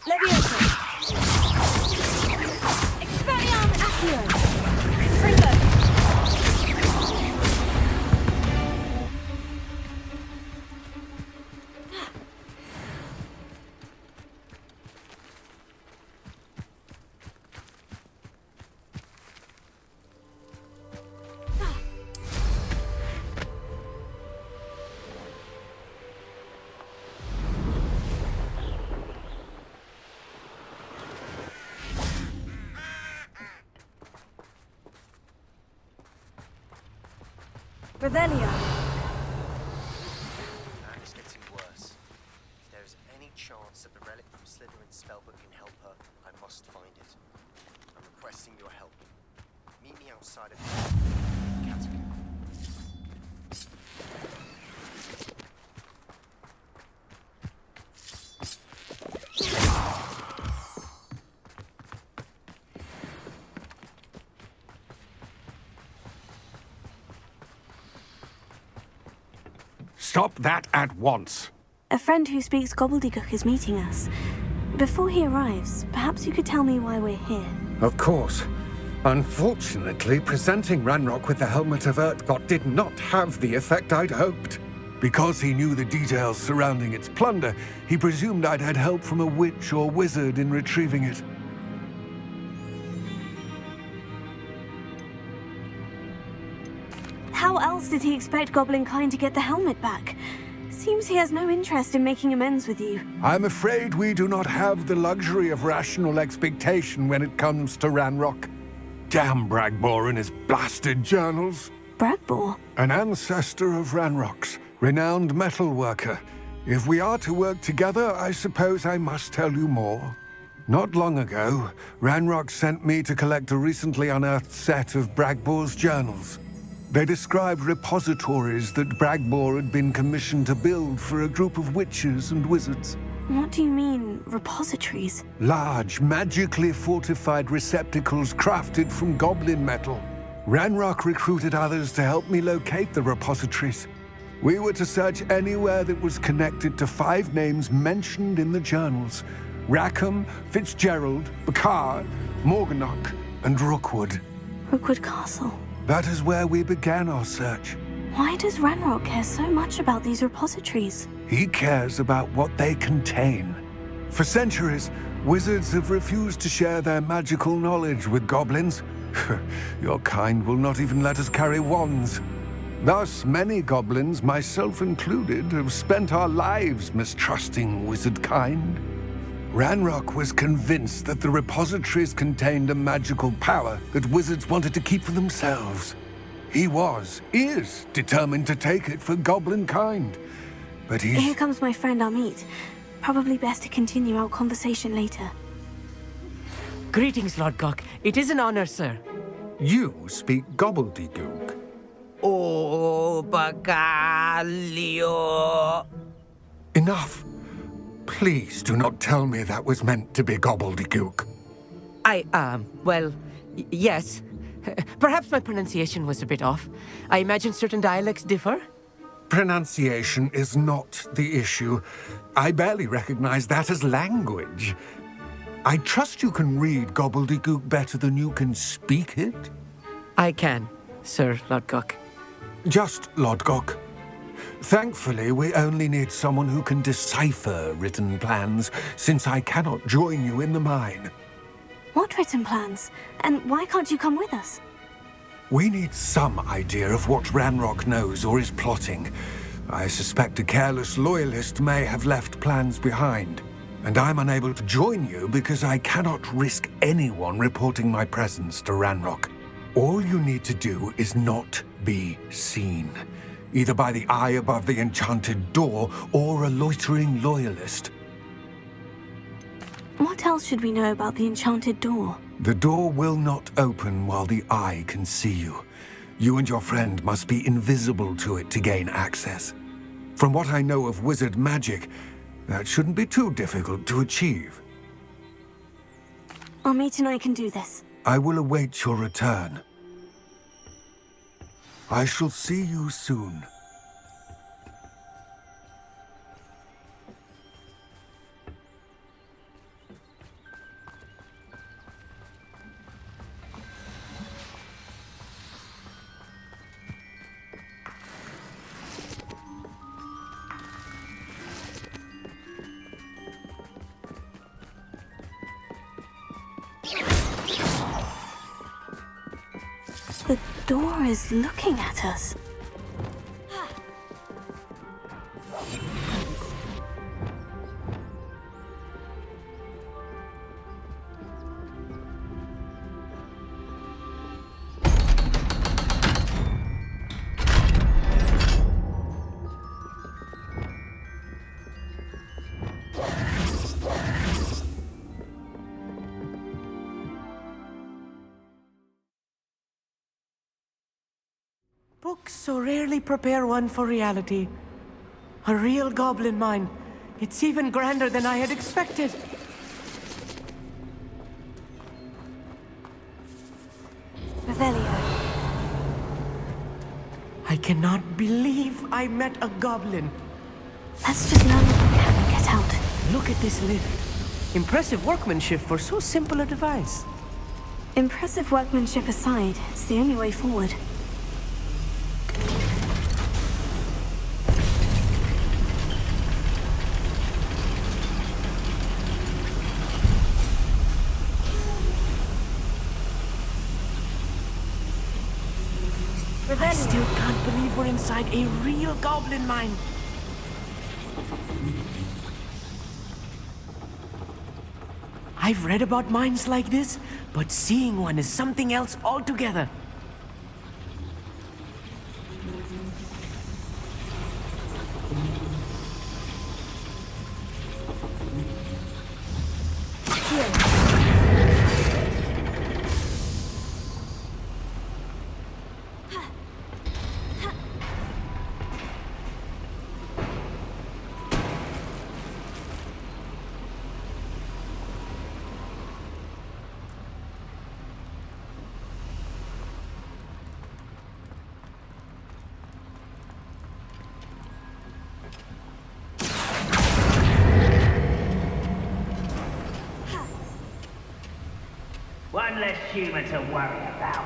Leviosa! Expelliarm Accio! Springboard! Revelio. It's getting worse. If there is any chance that the relic from Slytherin's spellbook can help her, I must find it. I'm requesting your help. Meet me outside of the catacomb. Stop that at once. A friend who speaks gobbledygook is meeting us. Before he arrives, perhaps you could tell me why we're here. Of course. Unfortunately, presenting Ranrock with the Helmet of Urtkot did not have the effect I'd hoped. Because he knew the details surrounding its plunder, he presumed I'd had help from a witch or wizard in retrieving it. How else did he expect Goblinkind to get the helmet back? Seems he has no interest in making amends with you. I'm afraid we do not have the luxury of rational expectation when it comes to Ranrock. Damn Bragbor and his blasted journals. Bragbor? An ancestor of Ranrock's, renowned metal worker. If we are to work together, I suppose I must tell you more. Not long ago, Ranrock sent me to collect a recently unearthed set of Bragbor's journals. They described repositories that Bragbor had been commissioned to build for a group of witches and wizards. What do you mean, repositories? Large, magically fortified receptacles crafted from goblin metal. Ranrock recruited others to help me locate the repositories. We were to search anywhere that was connected to 5 names mentioned in the journals: Rackham, Fitzgerald, Bakar, Morganach, and Rookwood. Rookwood Castle. That is where we began our search. Why does Ranrock care so much about these repositories? He cares about what they contain. For centuries, wizards have refused to share their magical knowledge with goblins. Your kind will not even let us carry wands. Thus, many goblins, myself included, have spent our lives mistrusting wizard kind. Ranrock was convinced that the repositories contained a magical power that wizards wanted to keep for themselves. He is determined to take it for goblin kind. But Here comes my friend Amit. Probably best to continue our conversation later. Greetings, Lord Gok. It is an honor, sir. You speak gobbledygook. Oh, Bagalio. Enough. Please do not tell me that was meant to be gobbledygook. Well, yes. Perhaps my pronunciation was a bit off. I imagine certain dialects differ. Pronunciation is not the issue. I barely recognize that as language. I trust you can read gobbledygook better than you can speak it? I can, Sir Lodgok. Just Lodgok. Thankfully, we only need someone who can decipher written plans, since I cannot join you in the mine. What written plans? And why can't you come with us? We need some idea of what Ranrock knows or is plotting. I suspect a careless loyalist may have left plans behind. And I'm unable to join you because I cannot risk anyone reporting my presence to Ranrock. All you need to do is not be seen, either by the eye above the enchanted door or a loitering loyalist. What else should we know about the enchanted door? The door will not open while the eye can see you. You and your friend must be invisible to it to gain access. From what I know of wizard magic, that shouldn't be too difficult to achieve. Amit and I can do this. I will await your return. I shall see you soon. door is looking at us. Books so rarely prepare one for reality. A real goblin mine. It's even grander than I had expected. Revelio. I cannot believe I met a goblin. Let's just learn what we can and get out. Look at this lift. Impressive workmanship for so simple a device. Impressive workmanship aside, it's the only way forward. I still can't believe we're inside a real goblin mine. I've read about mines like this, but seeing one is something else altogether. One less human to worry about.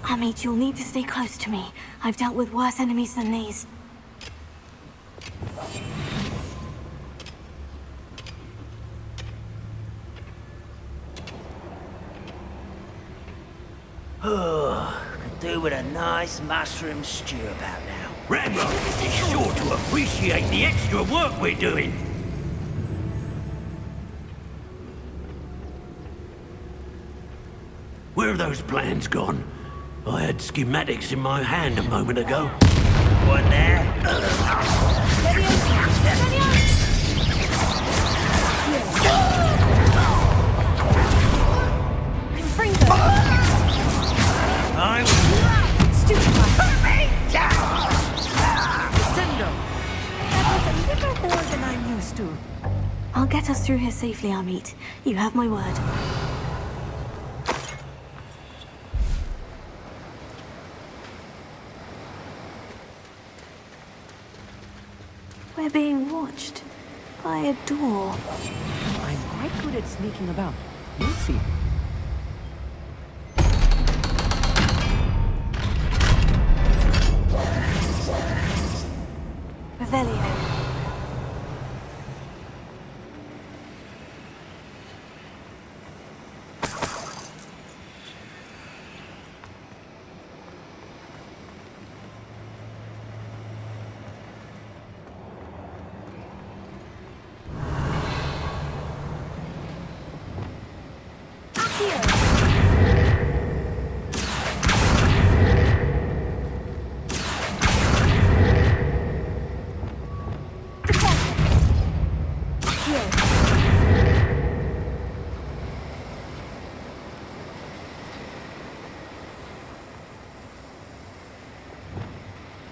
Amit, you'll need to stay close to me. I've dealt with worse enemies than these. Could do with a nice mushroom stew about now. Ramrock is sure to appreciate the extra work we're doing. Where are those plans gone? I had schematics in my hand a moment ago. One there. I'll get us through here safely, Amit. You have my word. We're being watched by a door. I'm quite good at sneaking about. We'll see. Revelio.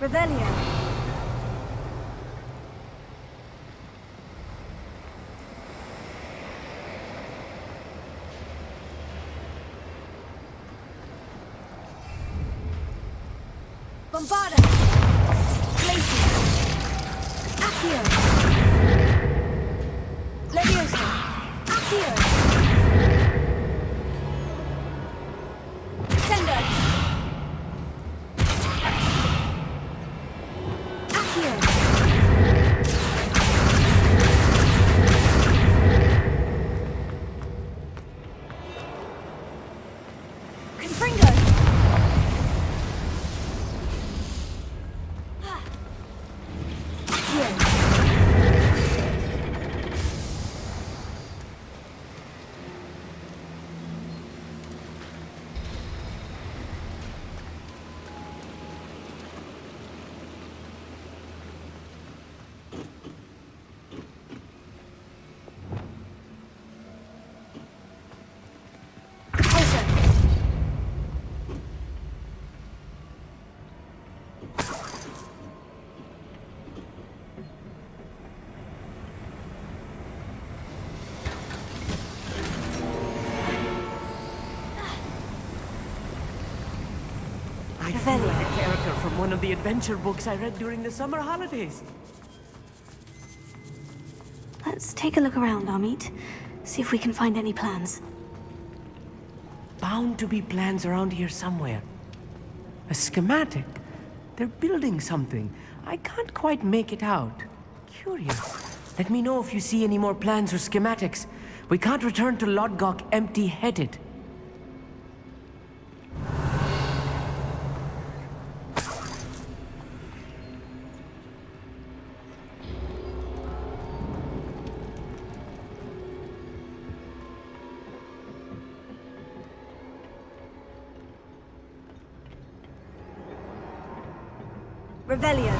Revelio. Bombarda. Glacius. Accio. Leviosa. Accio. Sender. Accio. I feel like a character from one of the adventure books I read during the summer holidays. Let's take a look around, Amit. See if we can find any plans. Bound to be plans around here somewhere. A schematic. They're building something. I can't quite make it out. Curious. Let me know if you see any more plans or schematics. We can't return to Lodgok empty-headed. Revelio.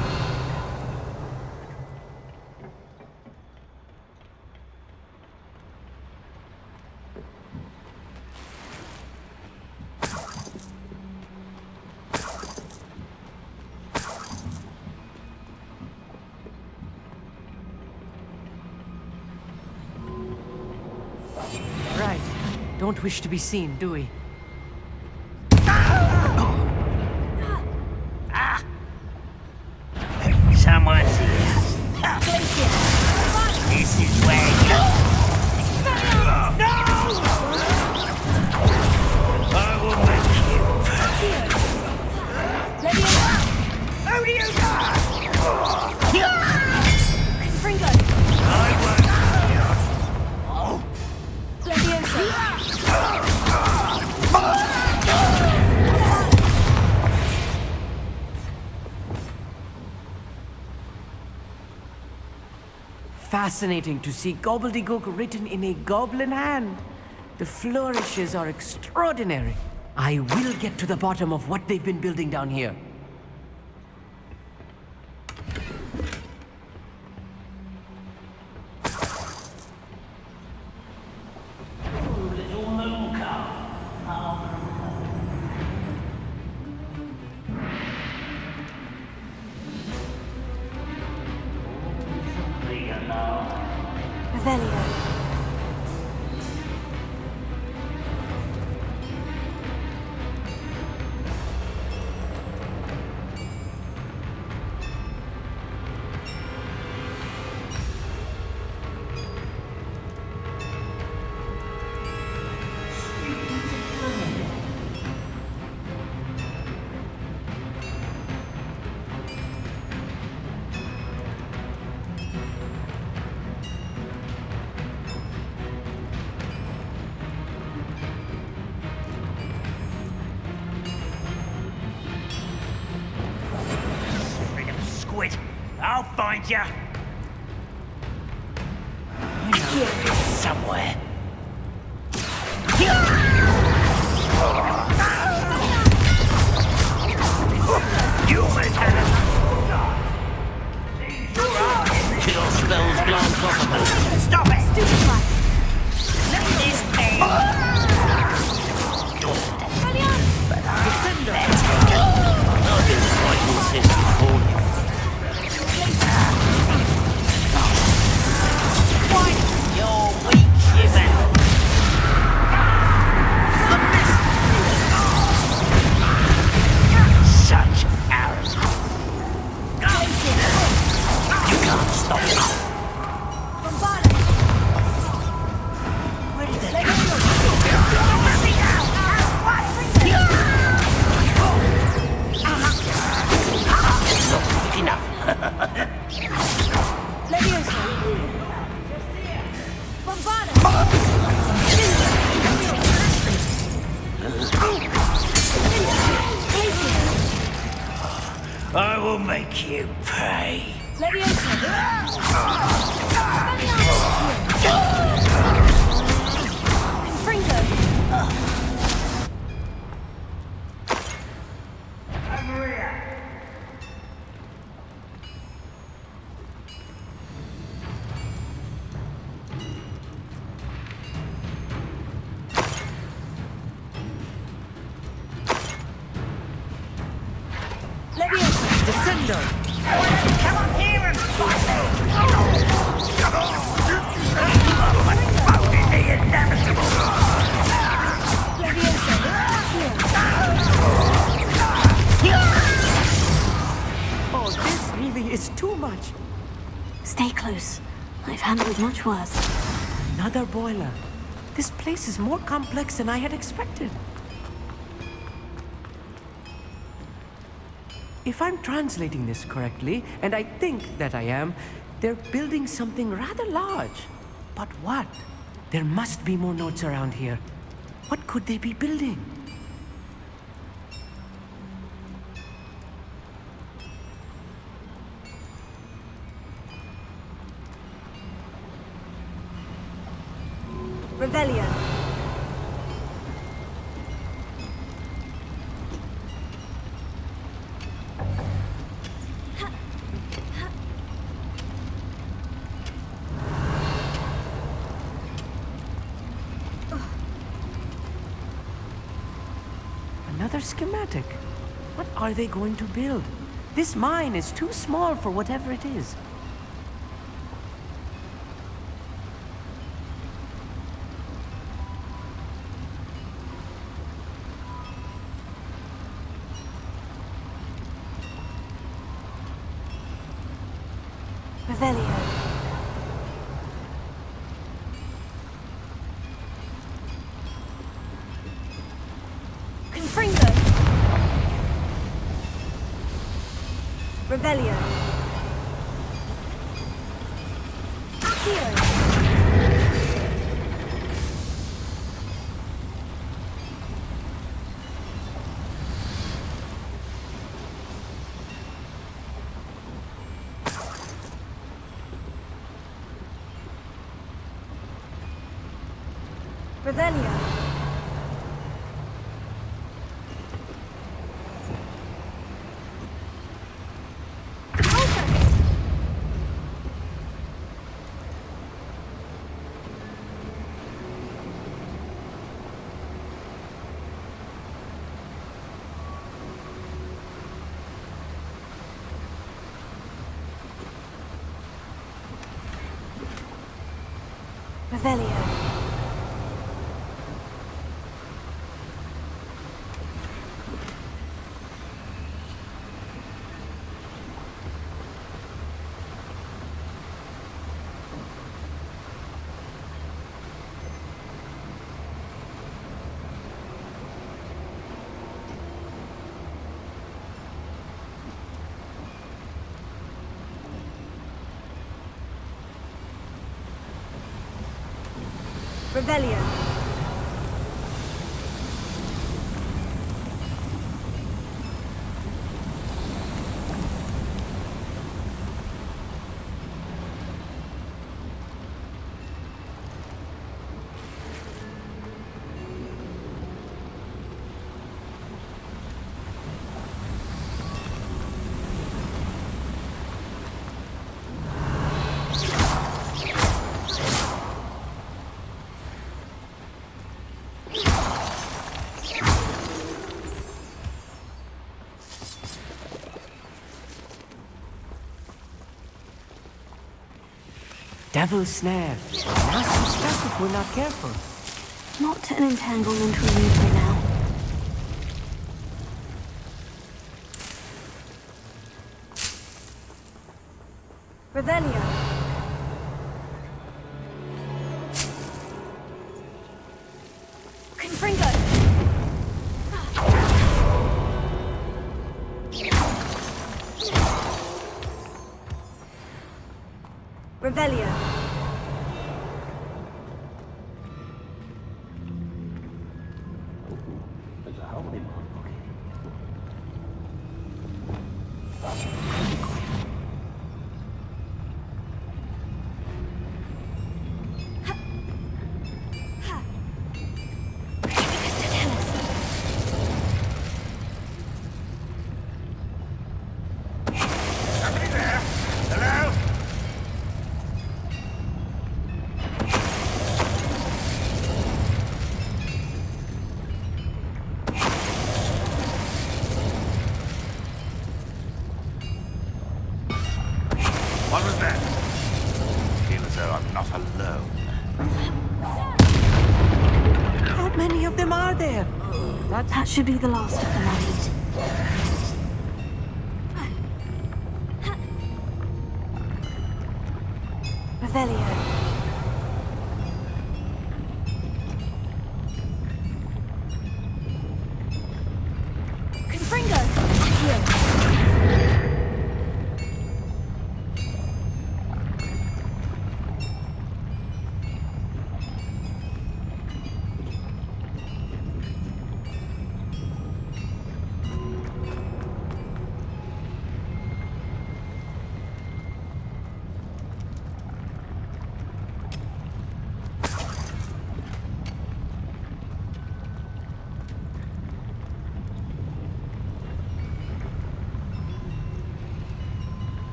Right. Don't wish to be seen, do we? Someone's here. This is where you... No! I will make you pay. Who do you got? Fringo. I won't. Fascinating to see gobbledygook written in a goblin hand. The flourishes are extraordinary. I will get to the bottom of what they've been building down here. Revelio. Squid, I'll find you. I know you're somewhere. You almost had it. Kill spells glance off of them. Stop it! Stupid one. Let this thing. I'll do the right horses for you. You're weak, human. Such arrogance. You can't stop it. Where did they It's not quick enough. I will make you pay. Descendo! Come on here and fight me! The inevitable! close. I've handled much worse. Another boiler. This place is more complex than I had expected. If I'm translating this correctly, and I think that I am, they're building something rather large. But what? There must be more notes around here. What could they be building? Revelio. Another schematic. What are they going to build? This mine is too small for whatever it is. Revelio. Confringo. Revelio. Accio. Revelio. Revelio. Revelio. Devil's snare. Nasty stuff if we're not careful. Not an entanglement we need for now. Revelio. Confringo. Revelio. What was that? I feel as though I'm not alone. How many of them are there? That should be the last of them, right? Revelio. Confringo! Accio!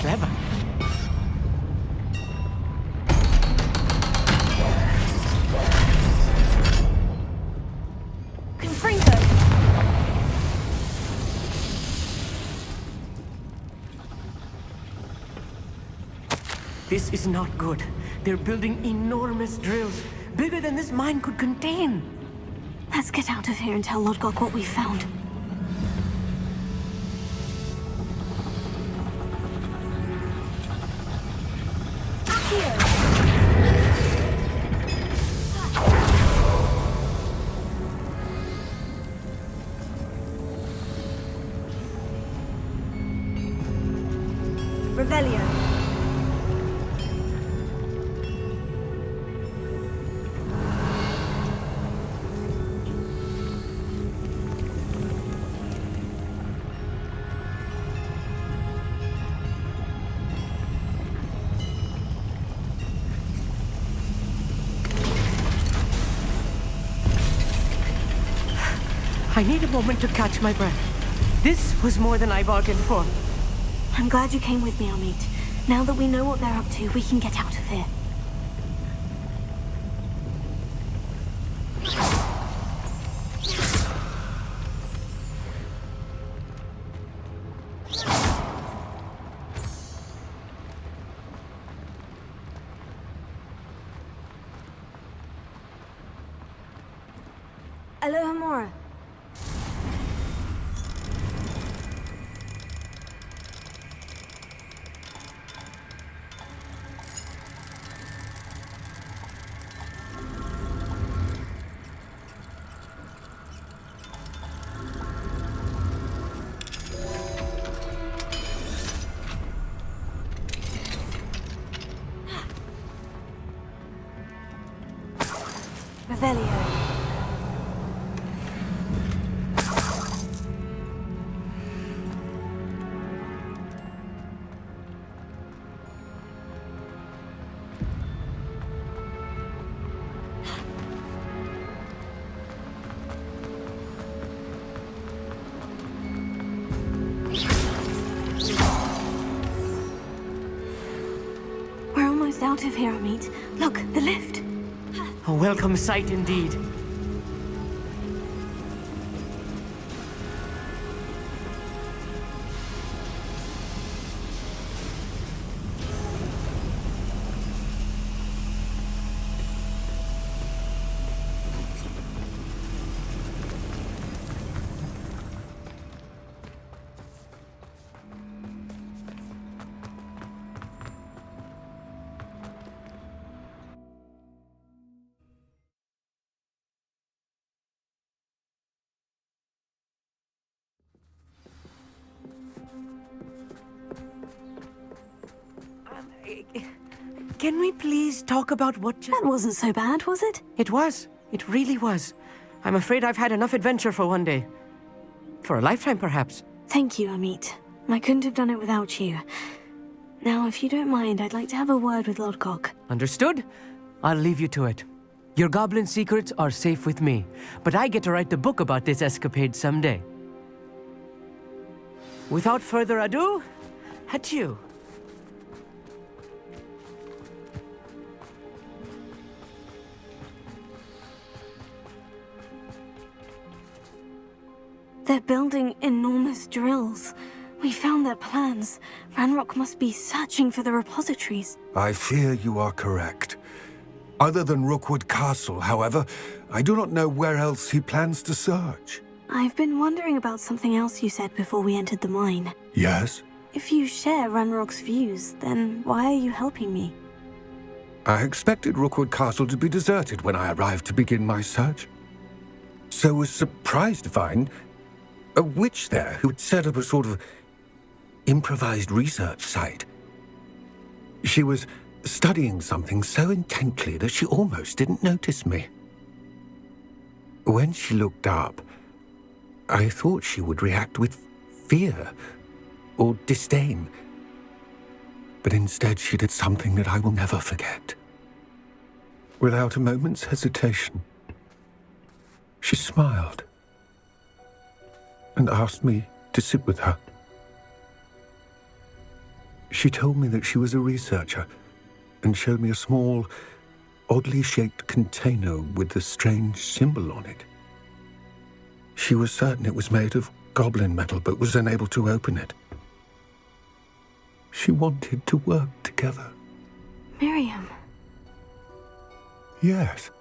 Clever. Confringo! This is not good. They're building enormous drills, bigger than this mine could contain. Let's get out of here and tell Lodgok what we found. Revelio. I need a moment to catch my breath. This was more than I bargained for. I'm glad you came with me, Amit. Now that we know what they're up to, we can get out of here. Aloha Mora. Revelio. We're almost out of here, Amit. Look, the lift. A welcome sight indeed. Can we please talk about what just... That wasn't so bad, was it? It was. It really was. I'm afraid I've had enough adventure for one day. For a lifetime, perhaps. Thank you, Amit. I couldn't have done it without you. Now, if you don't mind, I'd like to have a word with Lodgok. Understood? I'll leave you to it. Your goblin secrets are safe with me, but I get to write the book about this escapade someday. Without further ado, adieu. They're building enormous drills. We found their plans. Ranrock must be searching for the repositories. I fear you are correct. Other than Rookwood Castle, however, I do not know where else he plans to search. I've been wondering about something else you said before we entered the mine. Yes? If you share Ranrock's views, then why are you helping me? I expected Rookwood Castle to be deserted when I arrived to begin my search. So was surprised to find a witch there who had set up a sort of improvised research site. She was studying something so intently that she almost didn't notice me. When she looked up, I thought she would react with fear or disdain. But instead she did something that I will never forget. Without a moment's hesitation, she smiled and asked me to sit with her. She told me that she was a researcher and showed me a small, oddly shaped container with a strange symbol on it. She was certain it was made of goblin metal, but was unable to open it. She wanted to work together. Miriam. Yes.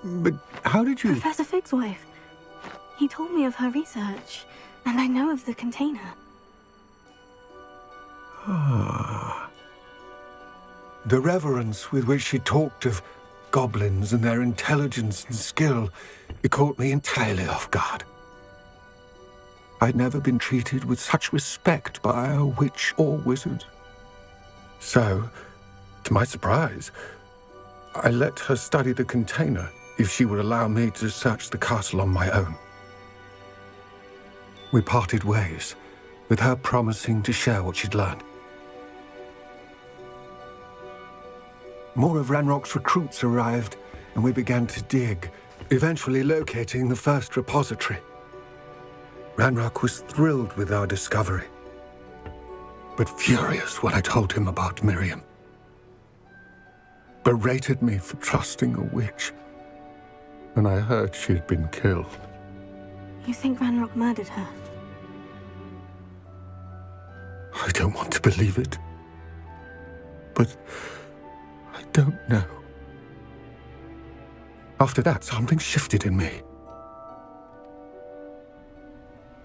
But how did you... Professor Fig's wife. He told me of her research, and I know of the container. Ah. The reverence with which she talked of goblins and their intelligence and skill, it caught me entirely off guard. I'd never been treated with such respect by a witch or wizard. So, to my surprise, I let her study the container if she would allow me to search the castle on my own. We parted ways, with her promising to share what she'd learned. More of Ranrock's recruits arrived, and we began to dig, eventually locating the first repository. Ranrock was thrilled with our discovery, but furious when I told him about Miriam. Berated me for trusting a witch, and I heard she'd been killed. You think Ranrock murdered her? I don't want to believe it, but I don't know. After that, something shifted in me.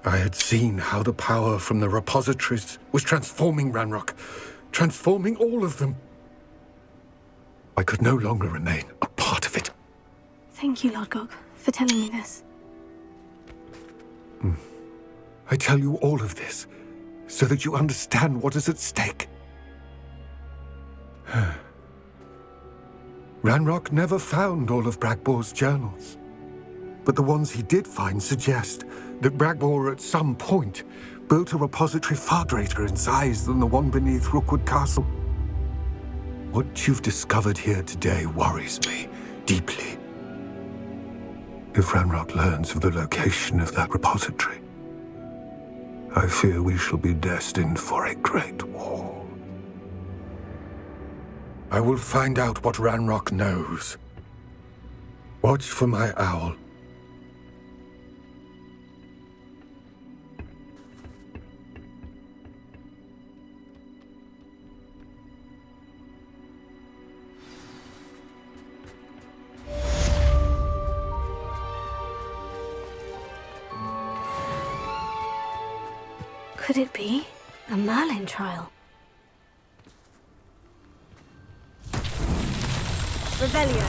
I had seen how the power from the repositories was transforming Ranrock, transforming all of them. I could no longer remain a part of it. Thank you, Lord Gog, for telling me this. I tell you all of this so that you understand what is at stake. Ranrock never found all of Bragbor's journals, but the ones he did find suggest that Bragbor at some point built a repository far greater in size than the one beneath Rookwood Castle. What you've discovered here today worries me deeply. If Ranrock learns of the location of that repository, I fear we shall be destined for a great war. I will find out what Ranrock knows. Watch for my owl. Could it be a Merlin trial? Rebellion.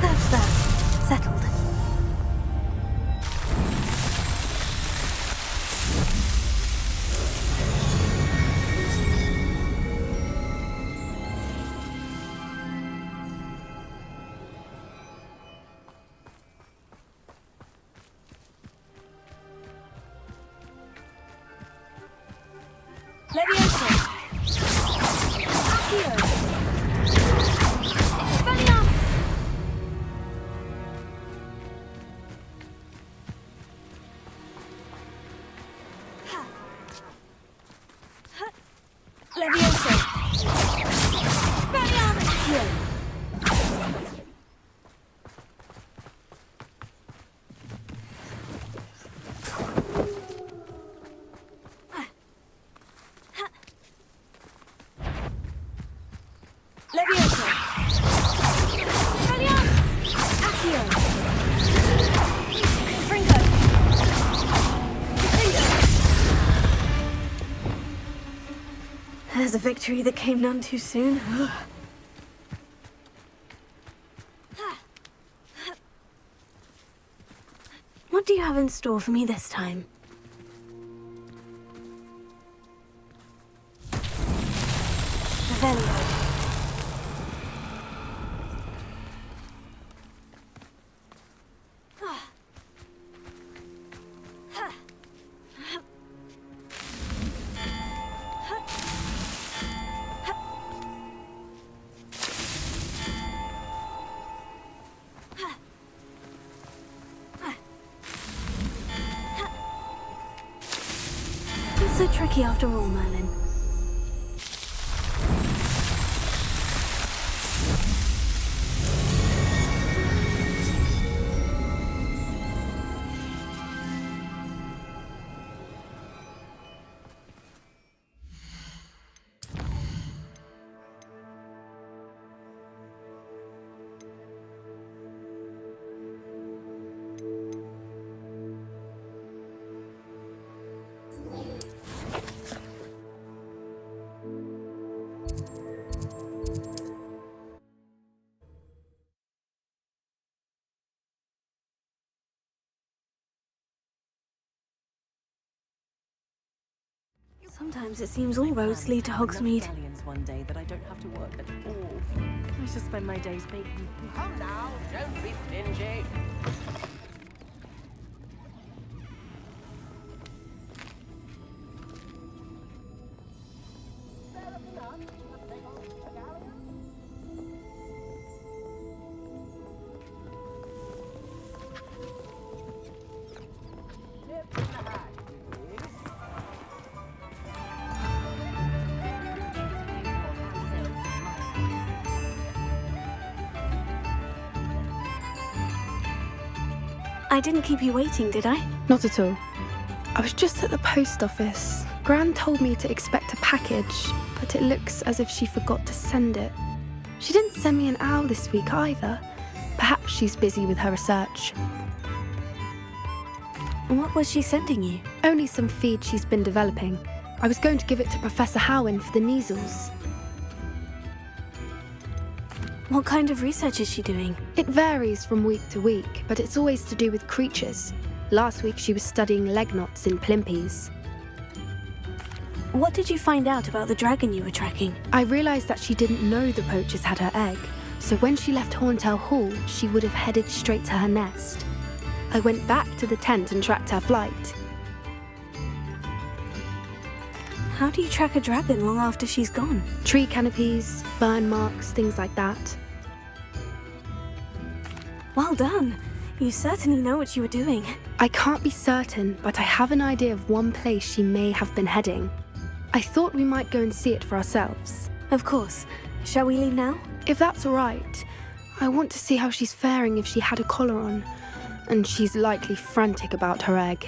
That's that. Settled. Leviosa! Accio! Expelliarmus! Leviosa! Expelliarmus! Accio! Leviosa! Expelliarmus! Accio! Confringo! Confringo! There's a victory that came none too soon. What do you have in store for me this time? Revelio. It's so tricky after all, Merlin. Sometimes it seems all roads lead to Hogsmeade. One day that I don't have to work at all. I just spend my days baking. Come now, don't be stingy. I didn't keep you waiting, did I? Not at all. I was just at the post office. Gran told me to expect a package, but it looks as if she forgot to send it. She didn't send me an owl this week either. Perhaps she's busy with her research. What was she sending you? Only some feed she's been developing. I was going to give it to Professor Howin for the measles. What kind of research is she doing? It varies from week to week, but it's always to do with creatures. Last week she was studying leg knots in plimpies. What did you find out about the dragon you were tracking? I realised that she didn't know the poachers had her egg, so when she left Horntail Hall, she would have headed straight to her nest. I went back to the tent and tracked her flight. How do you track a dragon long after she's gone? Tree canopies, burn marks, things like that. Well done. You certainly know what you were doing. I can't be certain, but I have an idea of one place she may have been heading. I thought we might go and see it for ourselves. Of course. Shall we leave now? If that's all right. I want to see how she's faring if she had a collar on. And she's likely frantic about her egg.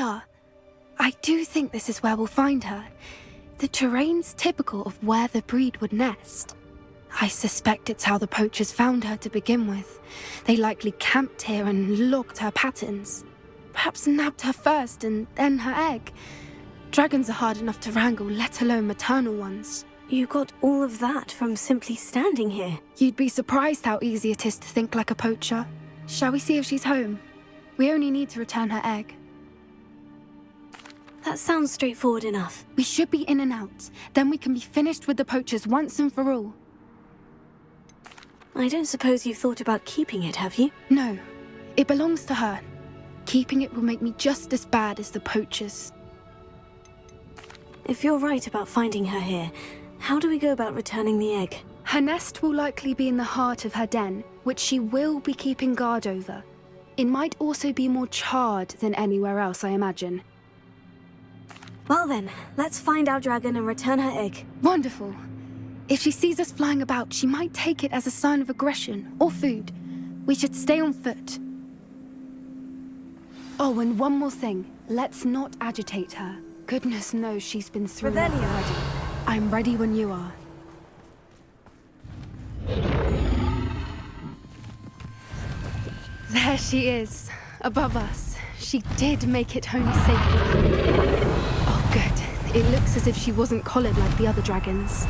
are. I do think this is where we'll find her. The terrain's typical of where the breed would nest. I suspect it's how the poachers found her to begin with. They likely camped here and logged her patterns. Perhaps nabbed her first and then her egg. Dragons are hard enough to wrangle, let alone maternal ones. You got all of that from simply standing here. You'd be surprised how easy it is to think like a poacher. Shall we see if she's home? We only need to return her egg. That sounds straightforward enough. We should be in and out. Then we can be finished with the poachers once and for all. I don't suppose you've thought about keeping it, have you? No. It belongs to her. Keeping it will make me just as bad as the poachers. If you're right about finding her here, how do we go about returning the egg? Her nest will likely be in the heart of her den, which she will be keeping guard over. It might also be more charred than anywhere else, I imagine. Well then, let's find our dragon and return her egg. Wonderful. If she sees us flying about, she might take it as a sign of aggression or food. We should stay on foot. Oh, and one more thing. Let's not agitate her. Goodness knows she's been through enough already. I'm ready when you are. There she is, above us. She did make it home safely. Oh, good. It looks as if she wasn't collared like the other dragons.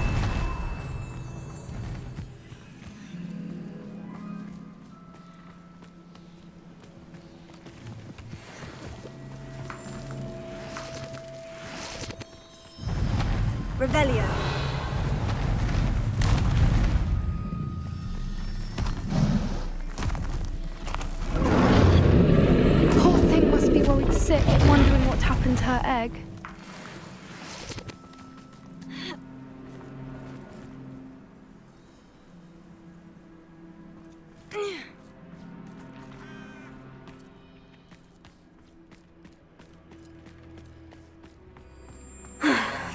Revelio. Poor thing must be worried sick, wondering what happened to her egg.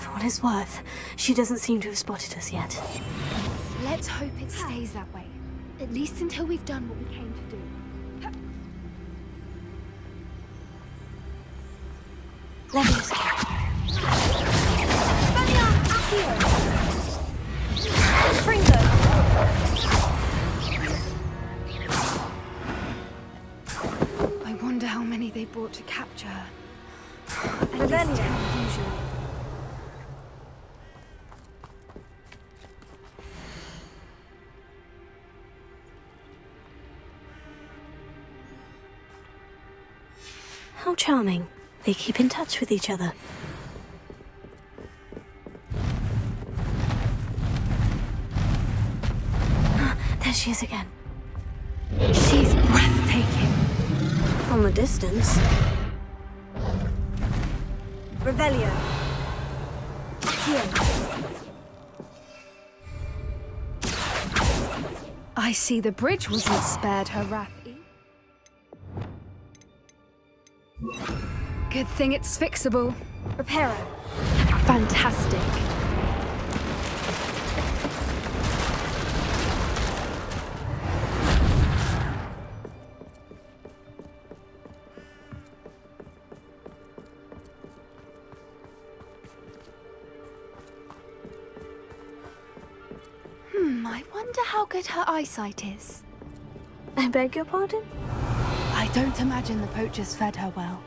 For what it's worth, she doesn't seem to have spotted us yet. Let's hope it stays that way. At least until we've done what we came to do. Leviosa. I wonder how many they brought to capture her. At least 10 usually. How charming. They keep in touch with each other. There she is again. She's breathtaking. From a distance. Revelio. Here. I see the bridge wasn't spared her wrath. Good thing it's fixable. Reparo. Fantastic. I wonder how good her eyesight is. I beg your pardon? I don't imagine the poachers fed her well.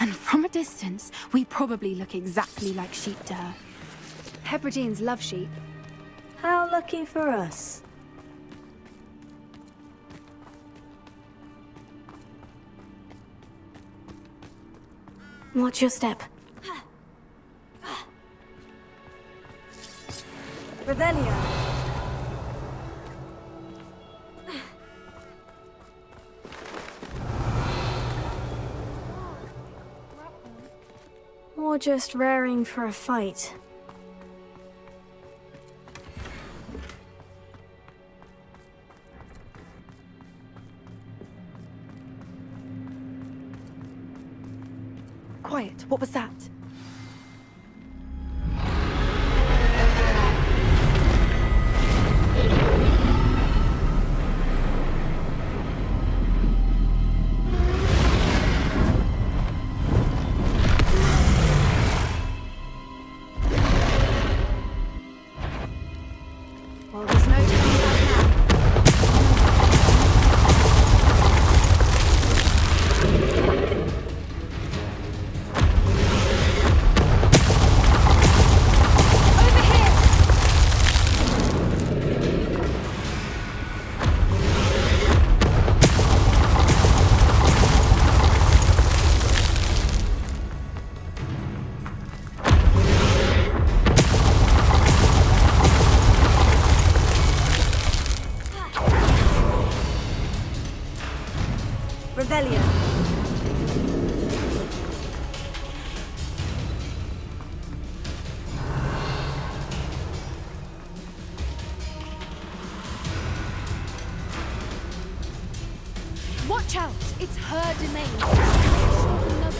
And from a distance, we probably look exactly like sheep to her. Hebrideans love sheep. How lucky for us. Watch your step. Revelio. Or just raring for a fight. Quiet, what was that? Watch out! It's her domain. Sure to know it.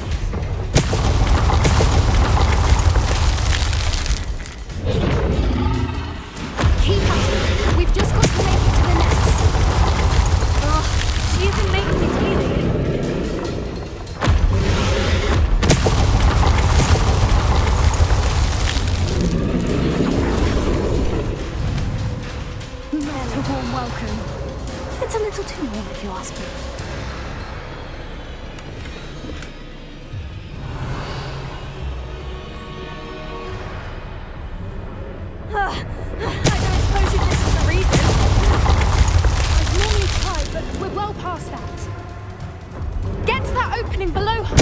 Keep at it. We've just got to make it to the nest. Oh, she isn't making it easy. Not a warm welcome. It's a little too warm if you ask me. I don't suppose you'd listen to reason. I'd normally try, but we're well past that. Get to that opening below her.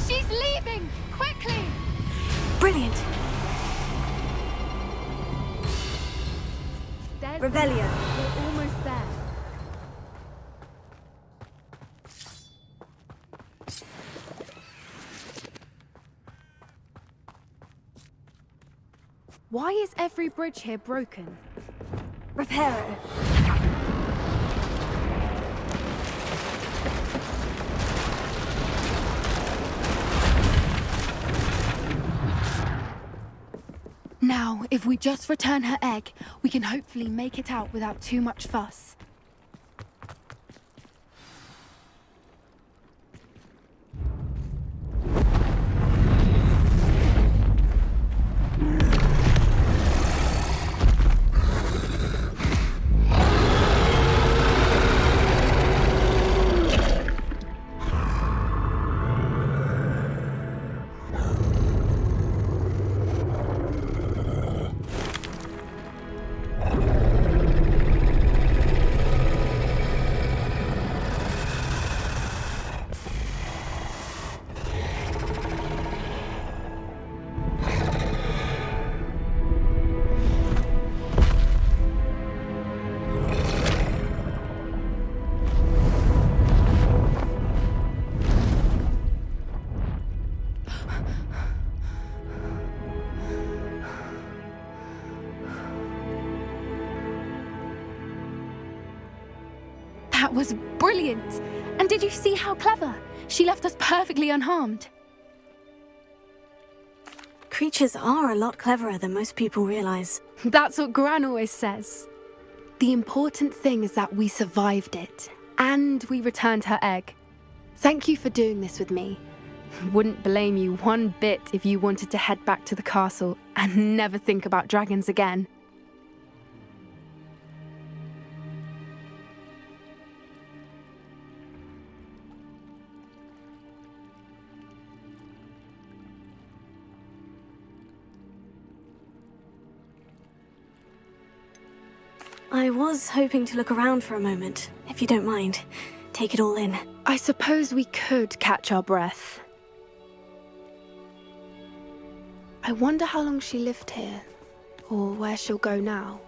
She's leaving! Quickly! Brilliant. There's Revelio. We're almost there. Why is every bridge here broken? Reparo. Now, if we just return her egg, we can hopefully make it out without too much fuss. That was brilliant! And did you see how clever? She left us perfectly unharmed. Creatures are a lot cleverer than most people realize. That's what Gran always says. The important thing is that we survived it, and we returned her egg. Thank you for doing this with me. Wouldn't blame you one bit if you wanted to head back to the castle and never think about dragons again. I was hoping to look around for a moment, if you don't mind. Take it all in. I suppose we could catch our breath. I wonder how long she lived here, or where she'll go now.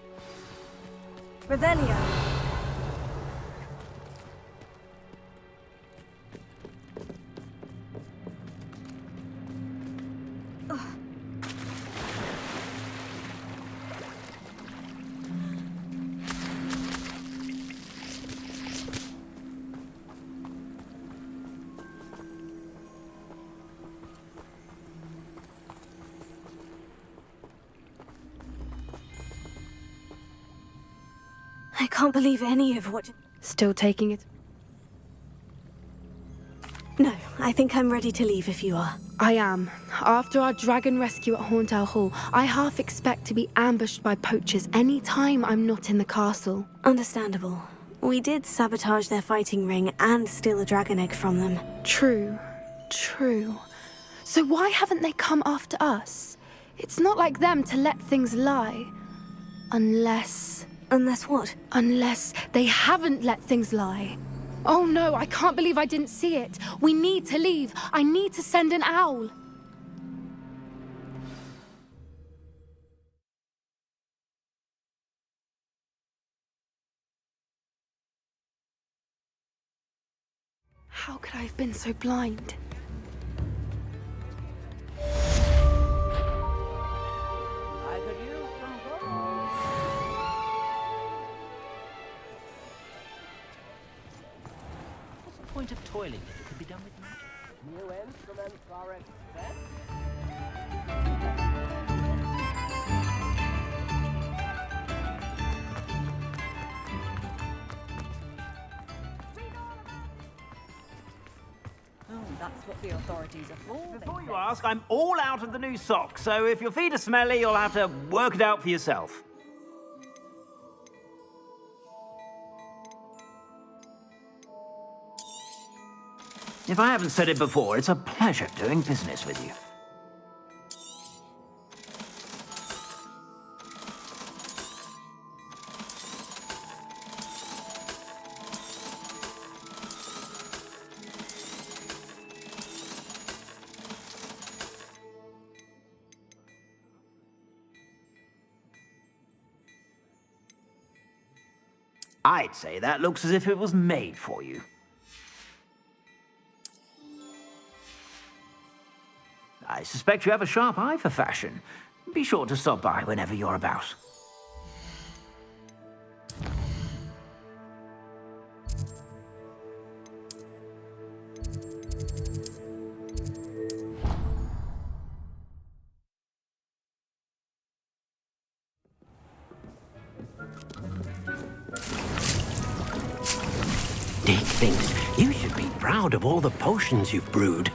Revelio. I can't believe any of what... Still taking it? No, I think I'm ready to leave if you are. I am. After our dragon rescue at Hauntowl Hall, I half expect to be ambushed by poachers any time I'm not in the castle. Understandable. We did sabotage their fighting ring and steal a dragon egg from them. True. So why haven't they come after us? It's not like them to let things lie. Unless... Unless what? Unless they haven't let things lie. Oh no, I can't believe I didn't see it. We need to leave. I need to send an owl. How could I have been so blind? point of toiling if it could be done with magic? Oh, that's what the authorities are for. Before you ask, I'm all out of the new socks, so if your feet are smelly, you'll have to work it out for yourself. If I haven't said it before, it's a pleasure doing business with you. I'd say that looks as if it was made for you. I suspect you have a sharp eye for fashion. Be sure to stop by whenever you're about. Dick thinks you should be proud of all the potions you've brewed.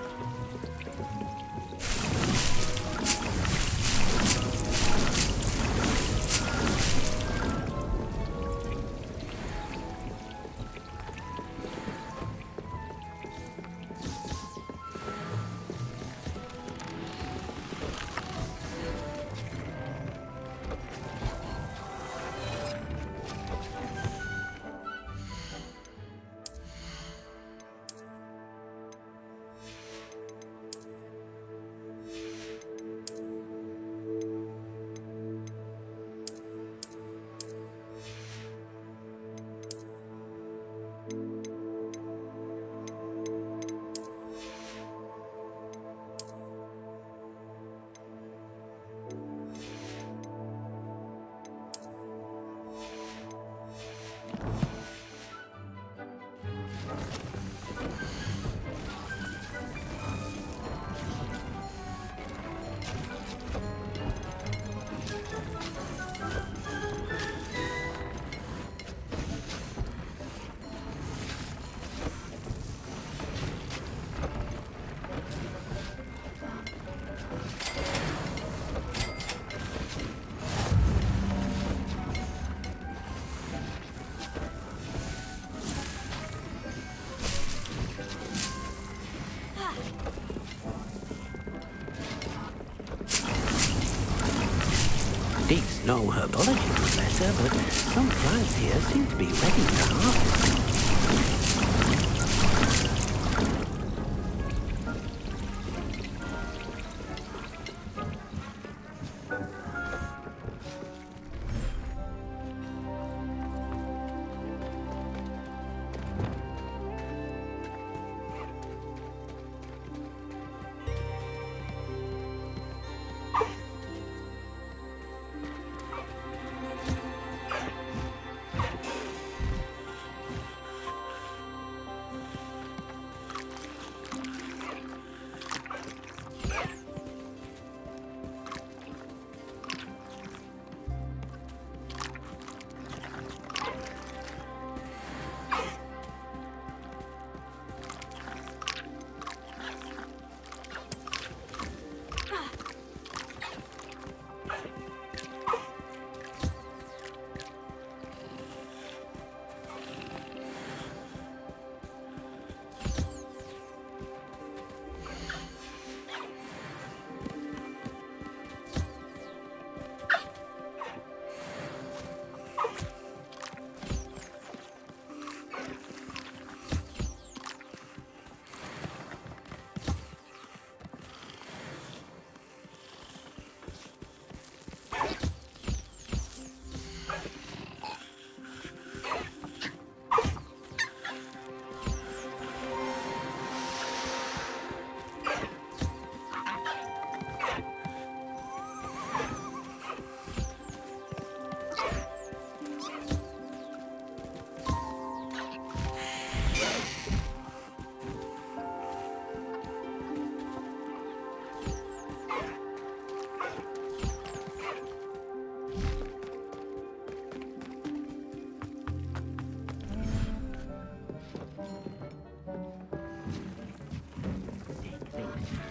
Dick's no herbology professor, but some plants here seem to be ready for harvest.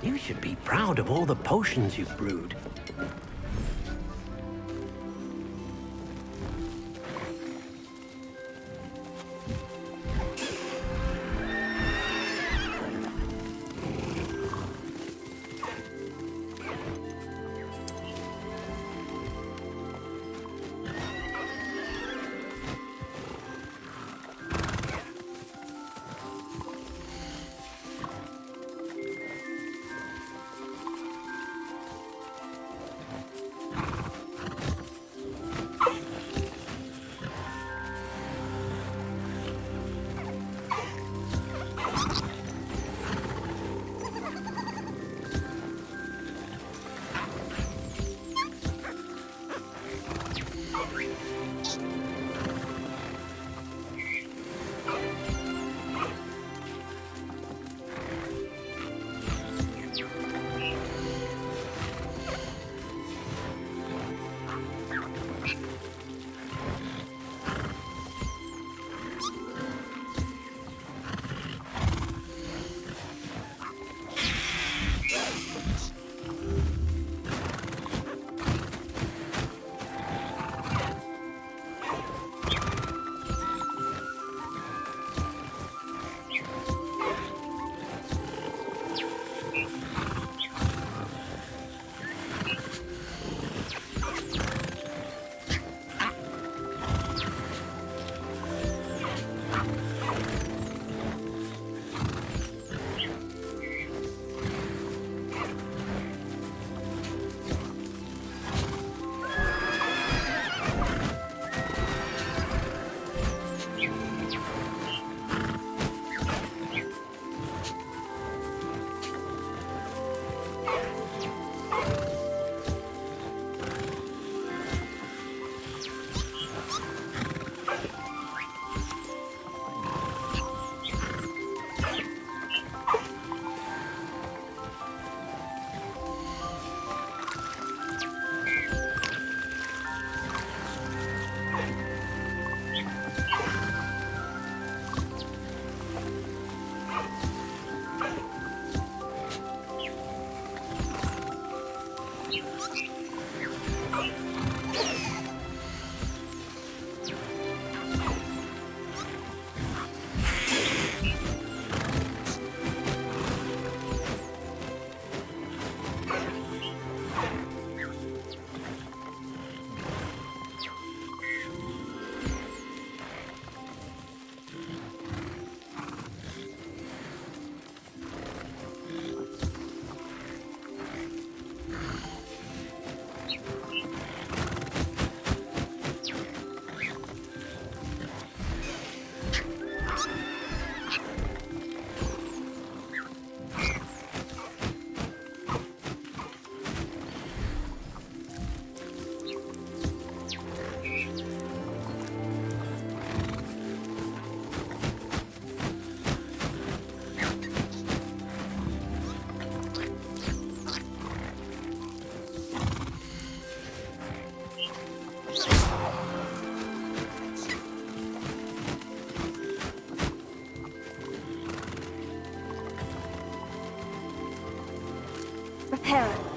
You should be proud of all the potions you've brewed. Repair it.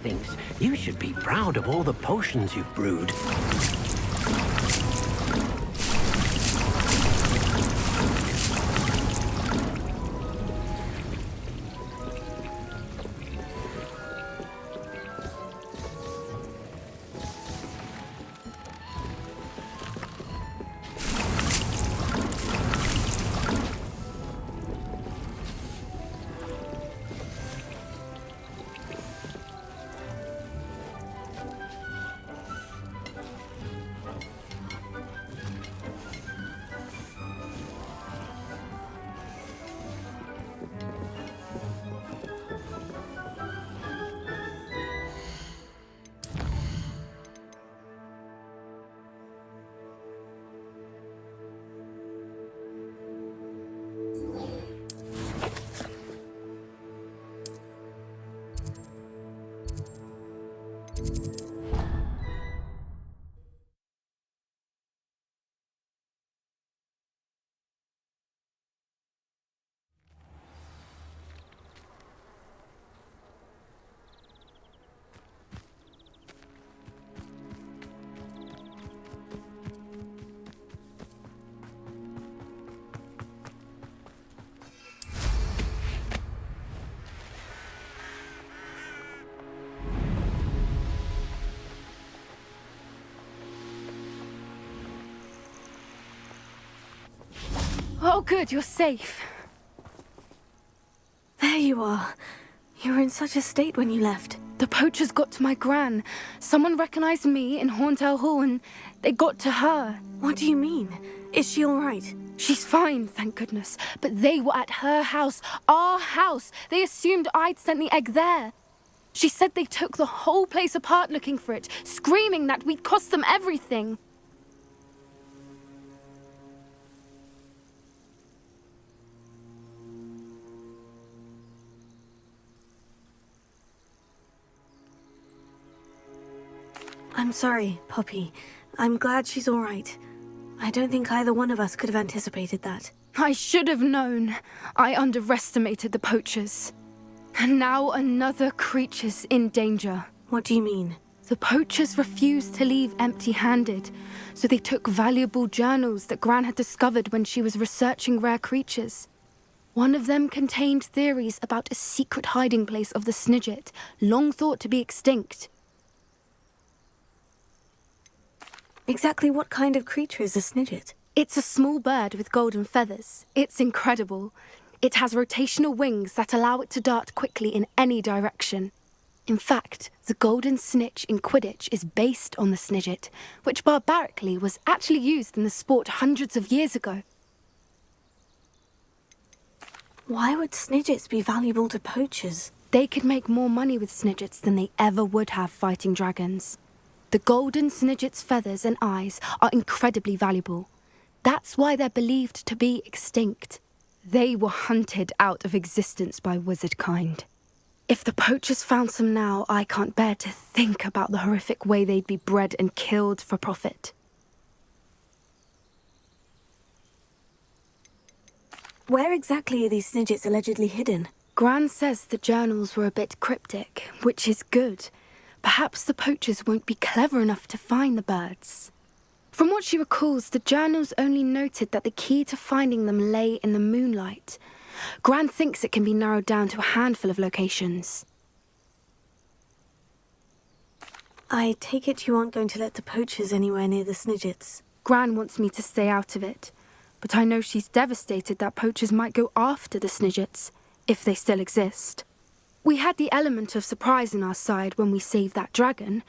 thinks you should be proud of all the potions you've brewed. Oh, good, you're safe. There you are. You were in such a state when you left. The poachers got to my gran. Someone recognized me in Horntail Hall and they got to her. What do you mean? Is she all right? She's fine, thank goodness. But they were at her house, our house. They assumed I'd sent the egg there. She said they took the whole place apart looking for it, screaming that we'd cost them everything. I'm sorry, Poppy. I'm glad she's all right. I don't think either one of us could have anticipated that. I should have known. I underestimated the poachers. And now another creature's in danger. What do you mean? The poachers refused to leave empty-handed, so they took valuable journals that Gran had discovered when she was researching rare creatures. One of them contained theories about a secret hiding place of the Snidget, long thought to be extinct. Exactly what kind of creature is a Snidget? It's a small bird with golden feathers. It's incredible. It has rotational wings that allow it to dart quickly in any direction. In fact, the golden snitch in Quidditch is based on the Snidget, which barbarically was actually used in the sport hundreds of years ago. Why would Snidgets be valuable to poachers? They could make more money with Snidgets than they ever would have fighting dragons. The golden Snidget's feathers and eyes are incredibly valuable. That's why they're believed to be extinct. They were hunted out of existence by wizard kind. If the poachers found some now, I can't bear to think about the horrific way they'd be bred and killed for profit. Where exactly are these Snidgets allegedly hidden? Gran says the journals were a bit cryptic, which is good. Perhaps the poachers won't be clever enough to find the birds. From what she recalls, the journals only noted that the key to finding them lay in the moonlight. Gran thinks it can be narrowed down to a handful of locations. I take it you aren't going to let the poachers anywhere near the Snidgets. Gran wants me to stay out of it, but I know she's devastated that poachers might go after the Snidgets, if they still exist. We had the element of surprise on our side when we saved that dragon,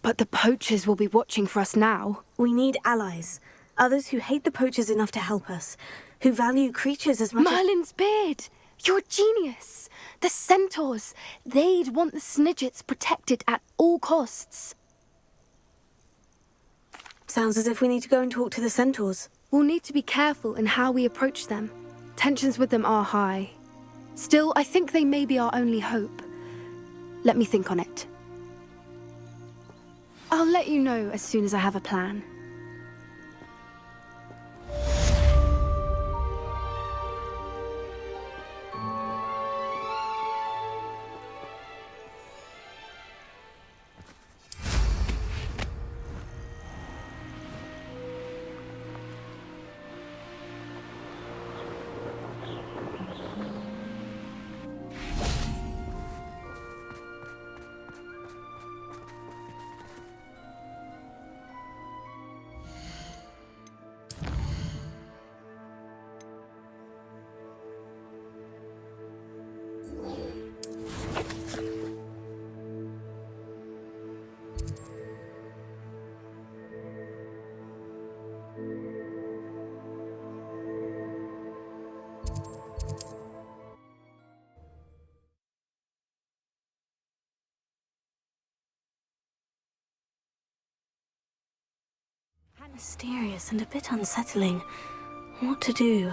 but the poachers will be watching for us now. We need allies. Others who hate the poachers enough to help us, who value creatures as much Merlin's beard! You're a genius! The centaurs! They'd want the Snidgets protected at all costs. Sounds as if we need to go and talk to the centaurs. We'll need to be careful in how we approach them. Tensions with them are high. Still, I think they may be our only hope. Let me think on it. I'll let you know as soon as I have a plan. Mysterious and a bit unsettling. What to do?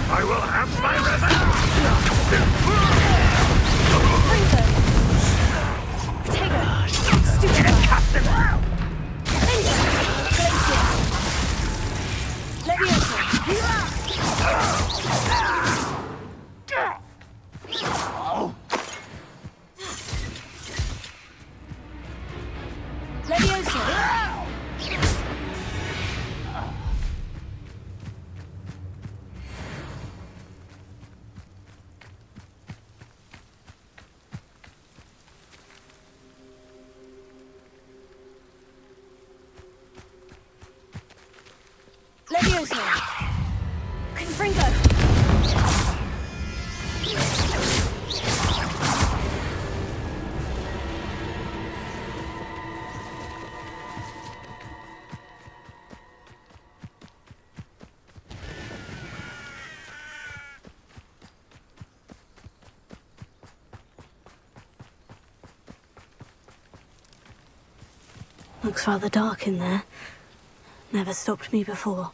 I will have my revenge! Get accustomed! Looks rather dark in there. Never stopped me before.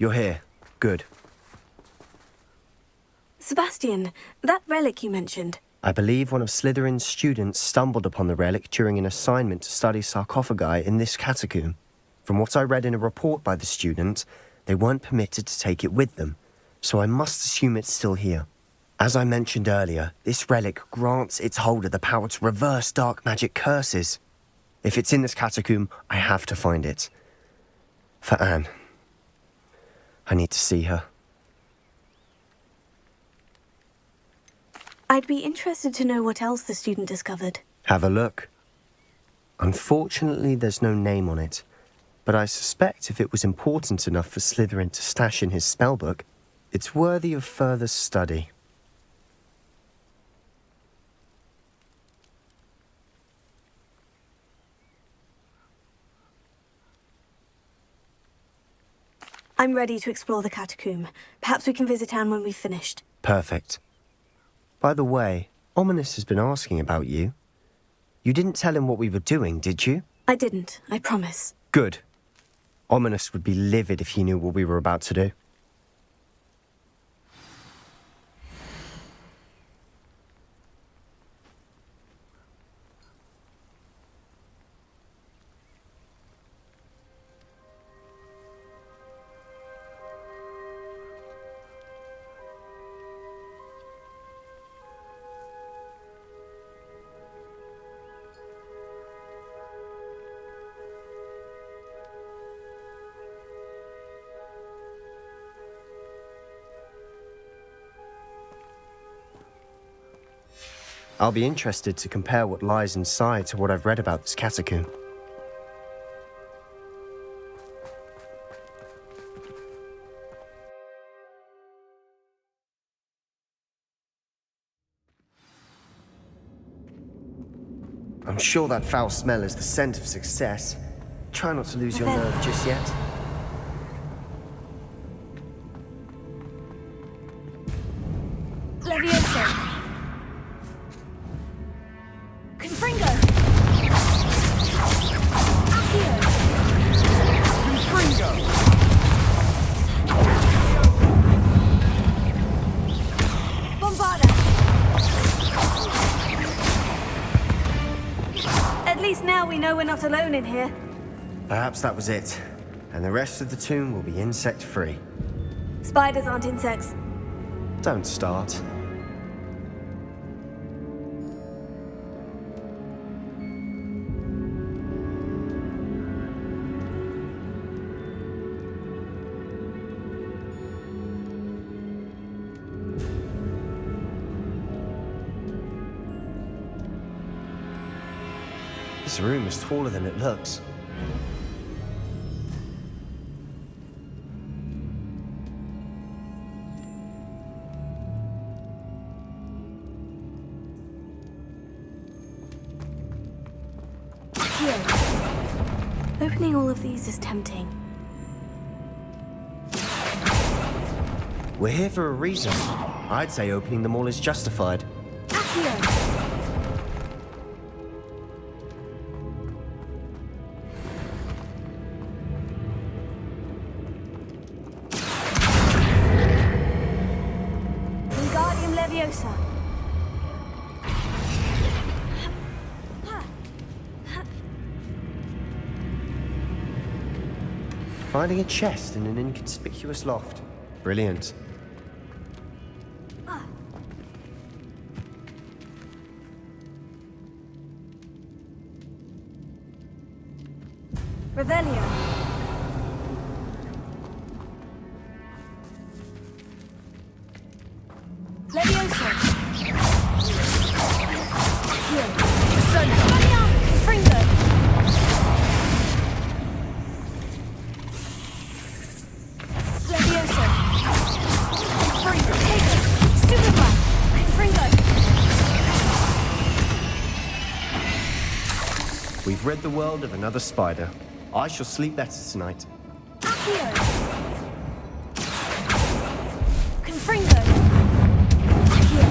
You're here. Good. Sebastian, that relic you mentioned. I believe one of Slytherin's students stumbled upon the relic during an assignment to study sarcophagi in this catacomb. From what I read in a report by the student, they weren't permitted to take it with them, so I must assume it's still here. As I mentioned earlier, this relic grants its holder the power to reverse dark magic curses. If it's in this catacomb, I have to find it. For Anne. I need to see her. I'd be interested to know what else the student discovered. Have a look. Unfortunately, there's no name on it, but I suspect if it was important enough for Slytherin to stash in his spellbook, it's worthy of further study. I'm ready to explore the catacomb. Perhaps we can visit Anne when we've finished. Perfect. By the way, Ominous has been asking about you. You didn't tell him what we were doing, did you? I didn't, I promise. Good. Ominous would be livid if he knew what we were about to do. I'll be interested to compare what lies inside to what I've read about this catacomb. I'm sure that foul smell is the scent of success. Try not to lose your nerve just yet. we know we're not alone in here. Perhaps that was it. And the rest of the tomb will be insect-free. Spiders aren't insects. Don't start. This room is taller than it looks. Opening all of these is tempting. We're here for a reason. I'd say opening them all is justified. Wingardium Leviosa. Finding a chest in an inconspicuous loft. Brilliant. Revelio. Leviosa. Fringo. Leviosa. Fringo. Stupefy. Fringo. We've rid the world of another spider. I shall sleep better tonight. Accio. Confringo. Accio.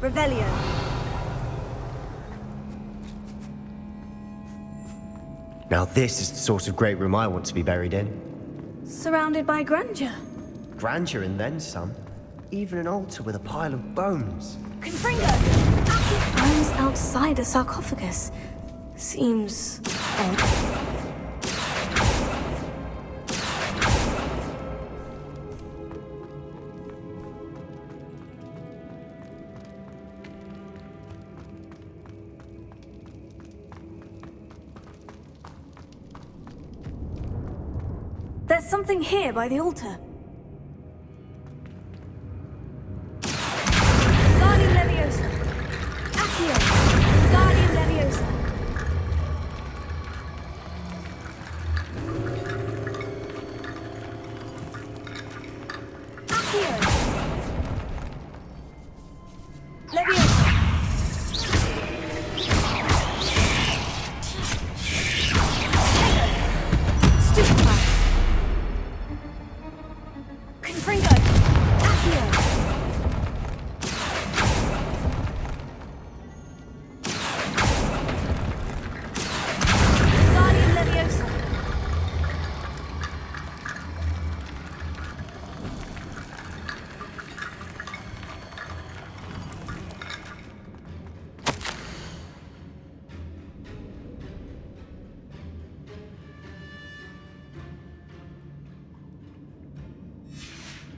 Revelio. Now this is the sort of great room I want to be buried in. Surrounded by grandeur. Grandeur and then some. Even an altar with a pile of bones. Confringo. Bones outside a sarcophagus. Seems odd. There's something here by the altar. Wingardium Leviosa. Accio. Wingardium Leviosa. Accio. Leviosa. Stupefy. Confringo. Accio. Wingardium Leviosa.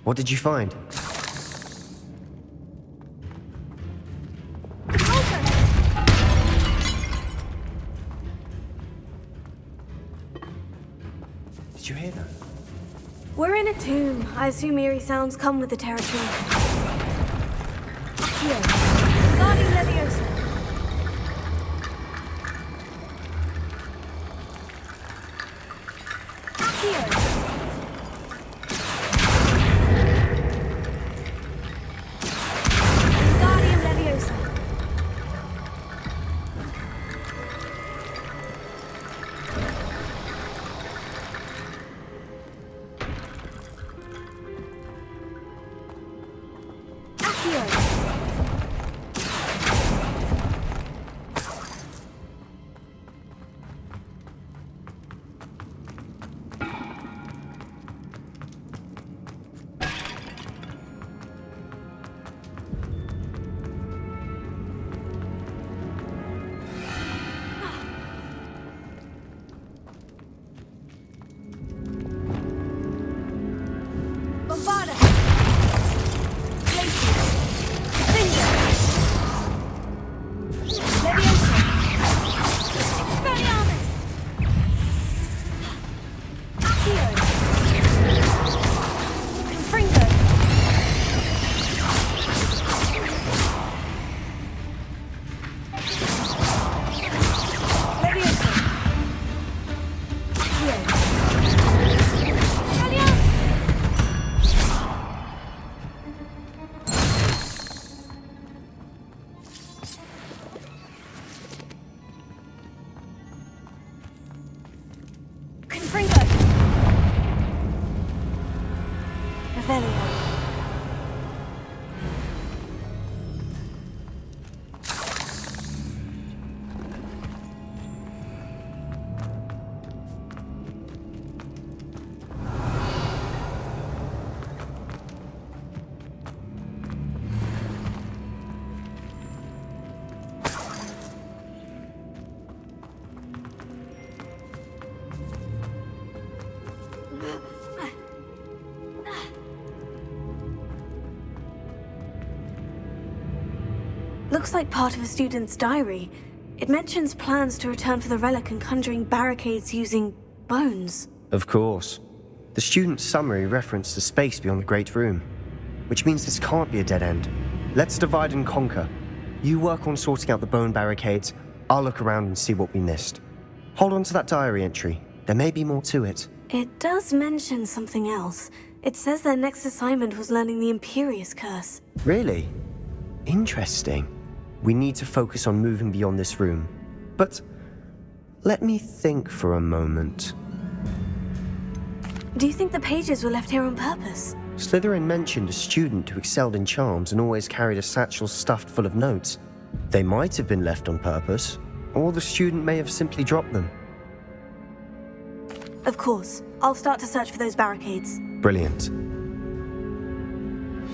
What did you find? Did you hear that? We're in a tomb. I assume eerie sounds come with the territory. Accio. Wingardium Leviosa. Accio. Wingardium Leviosa. looks like part of a student's diary. It mentions plans to return for the relic and conjuring barricades using bones. Of course. The student's summary referenced the space beyond the Great Room, which means this can't be a dead end. Let's divide and conquer. You work on sorting out the bone barricades, I'll look around and see what we missed. Hold on to that diary entry. There may be more to it. It does mention something else. It says their next assignment was learning the Imperious Curse. Really? Interesting. We need to focus on moving beyond this room. But let me think for a moment. Do you think the pages were left here on purpose? Slytherin mentioned a student who excelled in charms and always carried a satchel stuffed full of notes. They might have been left on purpose, or the student may have simply dropped them. Of course. I'll start to search for those barricades. Brilliant.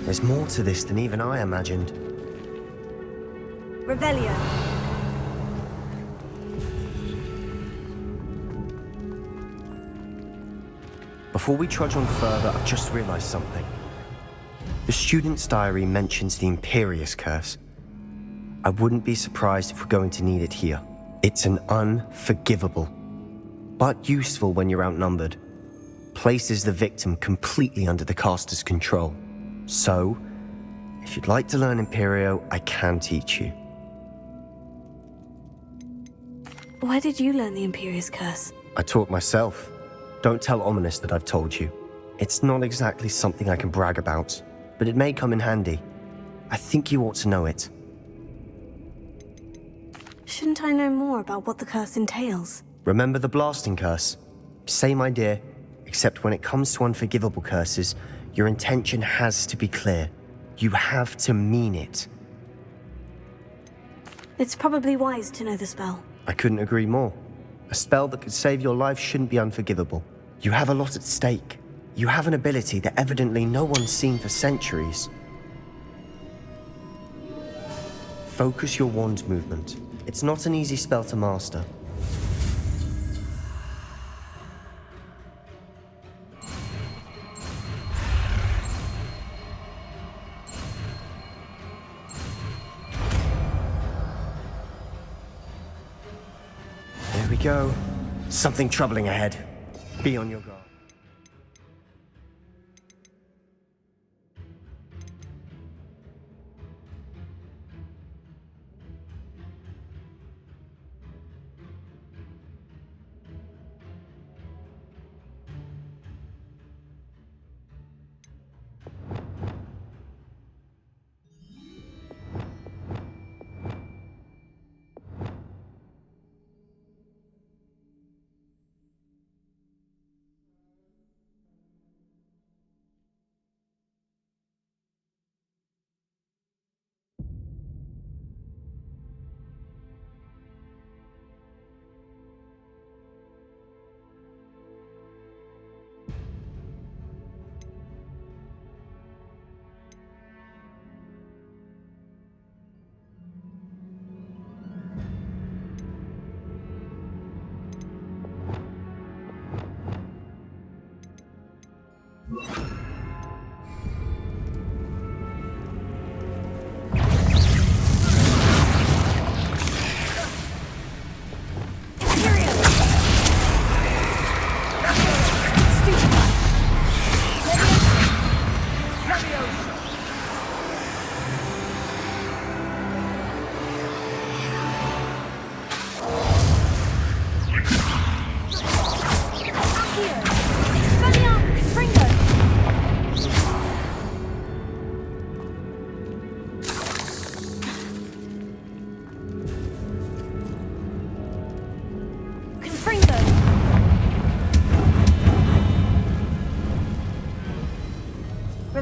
There's more to this than even I imagined. Revelio. Before we trudge on further, I've just realized something. The student's diary mentions the Imperious Curse. I wouldn't be surprised if we're going to need it here. It's an unforgivable, but useful when you're outnumbered. Places the victim completely under the caster's control. So, if you'd like to learn Imperio, I can teach you. Where did you learn the Imperious Curse? I taught myself. Don't tell Ominous that I've told you. It's not exactly something I can brag about, but it may come in handy. I think you ought to know it. Shouldn't I know more about what the curse entails? Remember the blasting curse? Same idea, except when it comes to unforgivable curses, your intention has to be clear. You have to mean it. It's probably wise to know the spell. I couldn't agree more. A spell that could save your life shouldn't be unforgivable. You have a lot at stake. You have an ability that evidently no one's seen for centuries. Focus your wand movement. It's not an easy spell to master. There we go. Something troubling ahead. Be on your guard.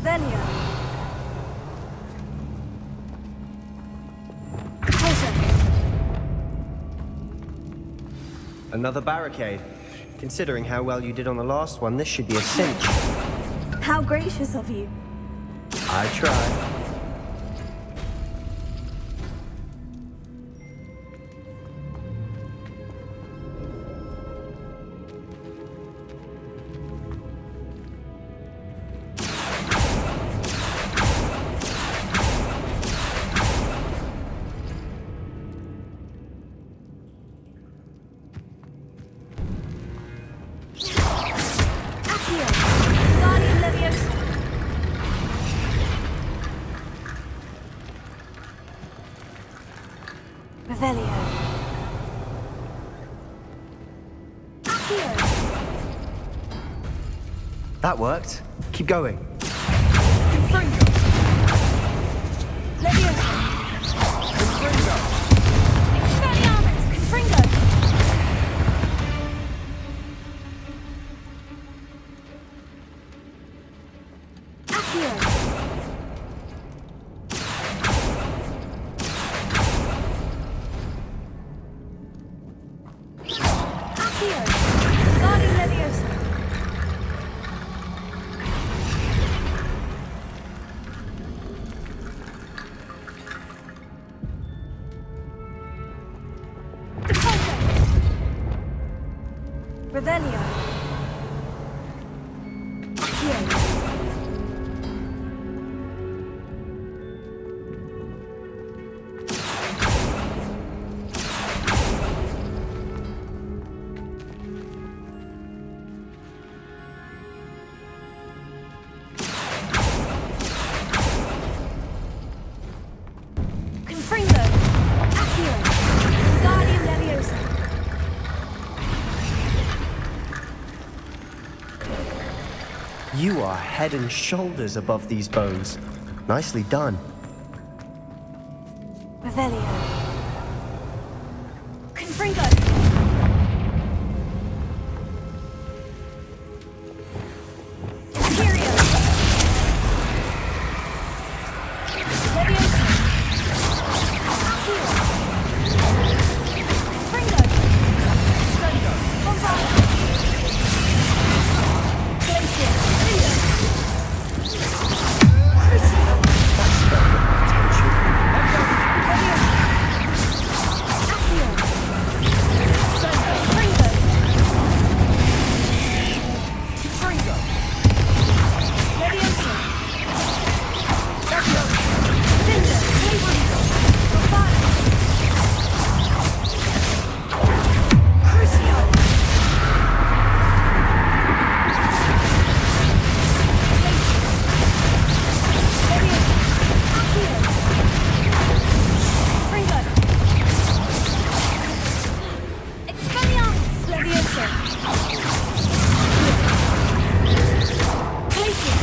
Revelio. Another barricade. Considering how well you did on the last one, this should be a cinch. How gracious of you. I tried. Accio! Guardian Leviosa! Revelio! Accio! That worked. Keep going. Confringo! Leviosa! Confringo! Expelliarmus! Confringo! Accio! Accio! Guardian Leviosa! Revelio. Accio. Confringo. Accio. Guardian Leviosa. You are head and shoulders above these bones. Nicely done. Revelio. Confringo. Imperio. Leviosa. Accio. Confringo. Sendo. Bombard. Glacier. Lindo. Crucio.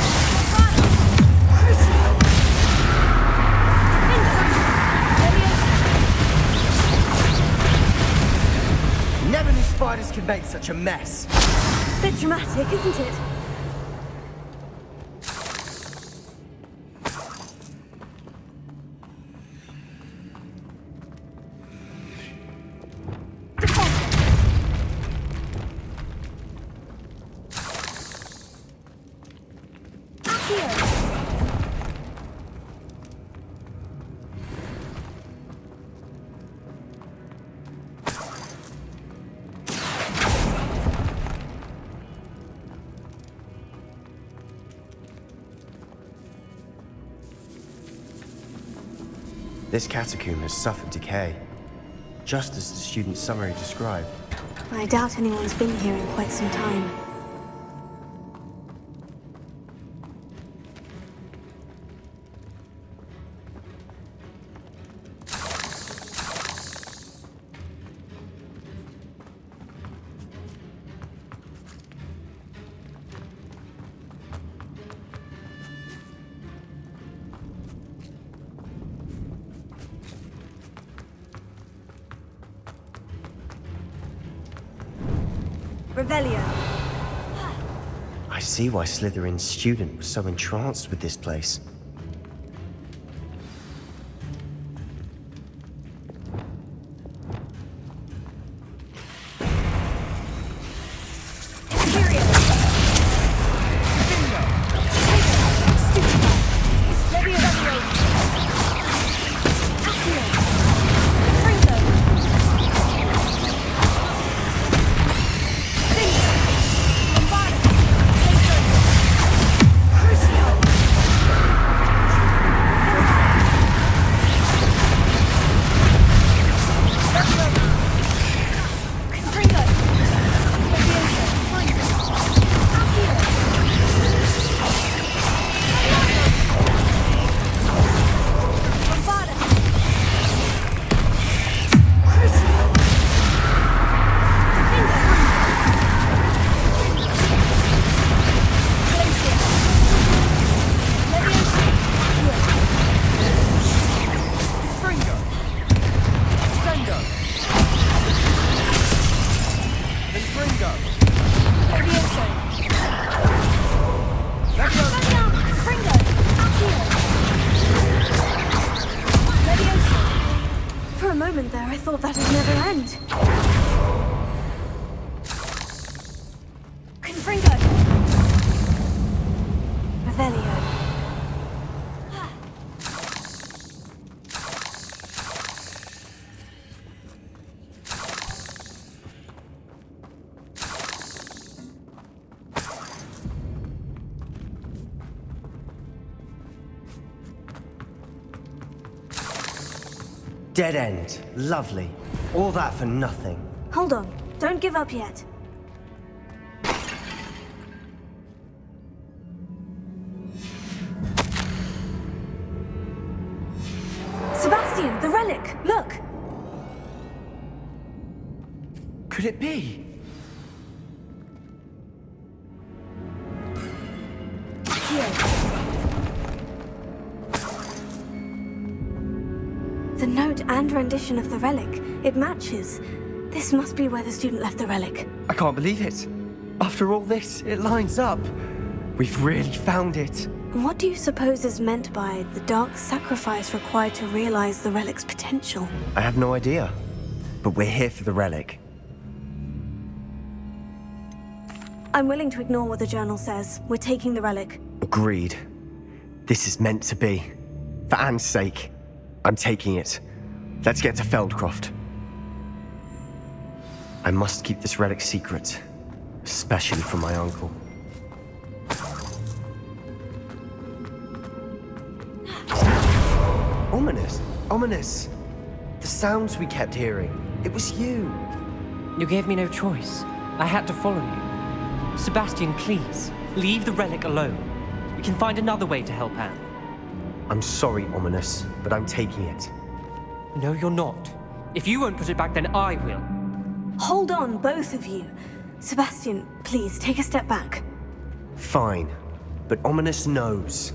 Never knew spiders could make such a mess. Bit dramatic, isn't it? This catacomb has suffered decay, just as the student's summary described. I doubt anyone's been here in quite some time. Revelio. I see why Slytherin's student was so entranced with this place. Dead end. Lovely. All that for nothing. Hold on. Don't give up yet. Sebastian, the relic! Look! Could it be? Here. The note and rendition of the relic. It matches. This must be where the student left the relic. I can't believe it. After all this, it lines up. We've really found it. What do you suppose is meant by the dark sacrifice required to realize the relic's potential? I have no idea. But we're here for the relic. I'm willing to ignore what the journal says. We're taking the relic. Agreed. This is meant to be. For Anne's sake, I'm taking it. Let's get to Feldcroft. I must keep this relic secret, especially from my uncle. Ominous! Ominous! The sounds we kept hearing. It was you. You gave me no choice. I had to follow you. Sebastian, please, leave the relic alone. We can find another way to help Anne. I'm sorry, Ominous, but I'm taking it. No, you're not. If you won't put it back, then I will. Hold on, both of you. Sebastian, please, take a step back. Fine, but Ominous knows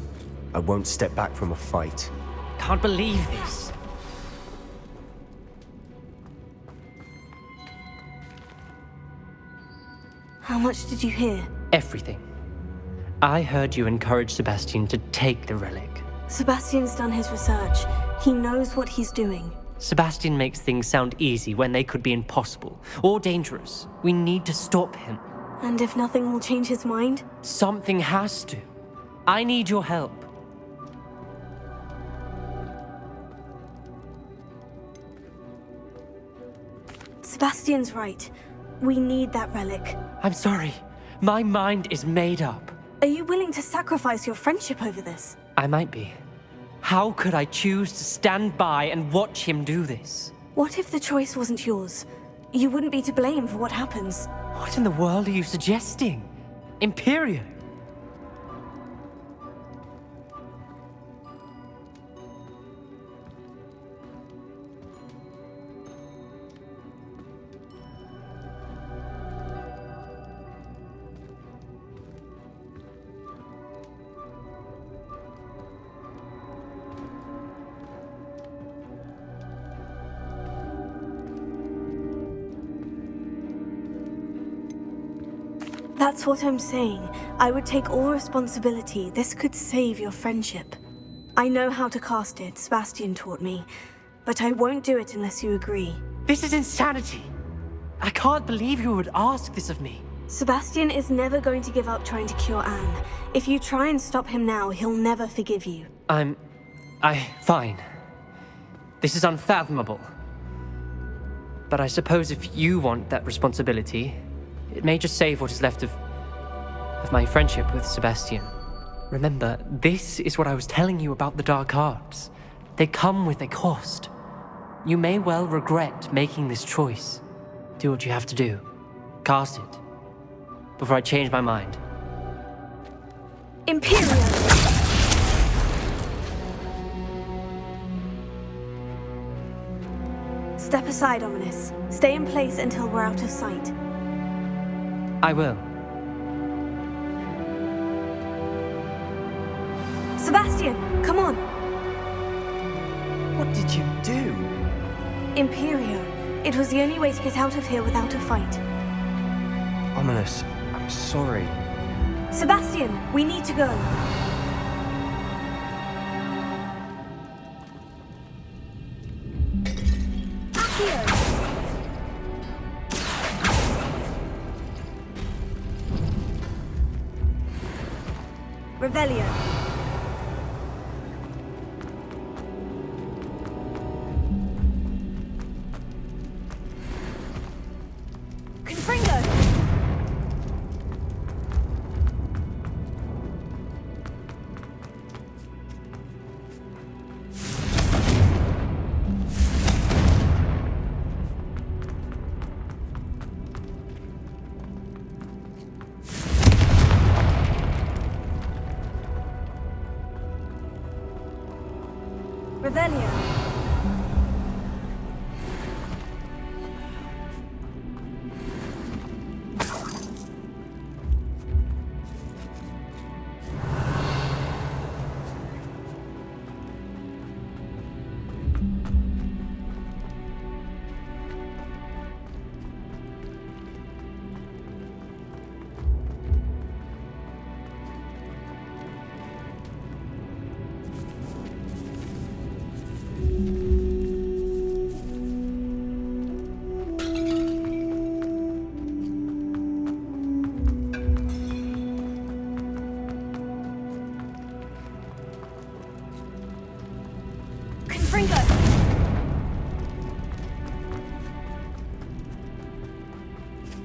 I won't step back from a fight. Can't believe this. How much did you hear? Everything. I heard you encourage Sebastian to take the relic. Sebastian's done his research. He knows what he's doing. Sebastian makes things sound easy when they could be impossible or dangerous. We need to stop him. And if nothing will change his mind? Something has to. I need your help. Sebastian's right. We need that relic. I'm sorry. My mind is made up. Are you willing to sacrifice your friendship over this? I might be. How could I choose to stand by and watch him do this? What if the choice wasn't yours? You wouldn't be to blame for what happens. What in the world are you suggesting? Imperio? That's what I'm saying. I would take all responsibility. This could save your friendship. I know how to cast it, Sebastian taught me. But I won't do it unless you agree. This is insanity. I can't believe you would ask this of me. Sebastian is never going to give up trying to cure Anne. If you try and stop him now, he'll never forgive you. Fine. This is unfathomable. But I suppose if you want that responsibility, it may just save what is left of my friendship with Sebastian. Remember, this is what I was telling you about the dark arts. They come with a cost. You may well regret making this choice. Do what you have to do. Cast it. Before I change my mind. Imperial! Step aside, Ominous. Stay in place until we're out of sight. I will. Sebastian, come on! What did you do? Imperio. It was the only way to get out of here without a fight. Ominous, I'm sorry. Sebastian, we need to go. Revelio. Confringo. Revelio.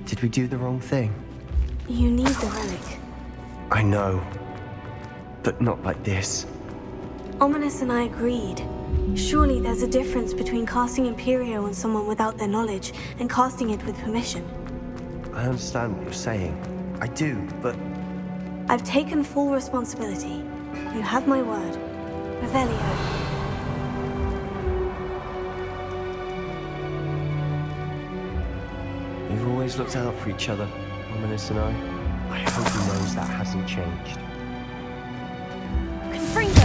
Did we do the wrong thing? You need the relic. I know. But not like this. Ominous and I agreed. Surely there's a difference between casting Imperio on someone without their knowledge and casting it with permission. I understand what you're saying. I do, but... I've taken full responsibility. You have my word. Revelio. We've always looked out for each other, Ominous and I. I hope he knows that hasn't changed. Confringo!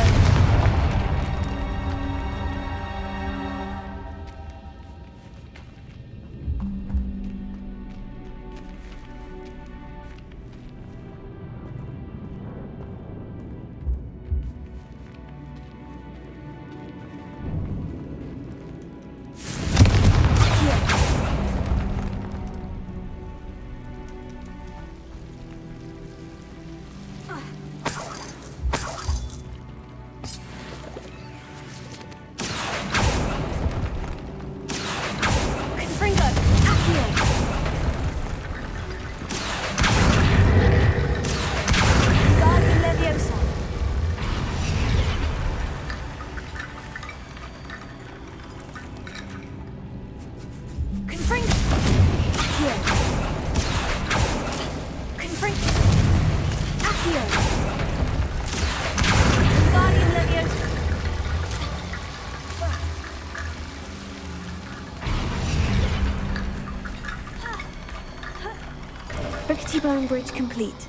Bone bridge complete.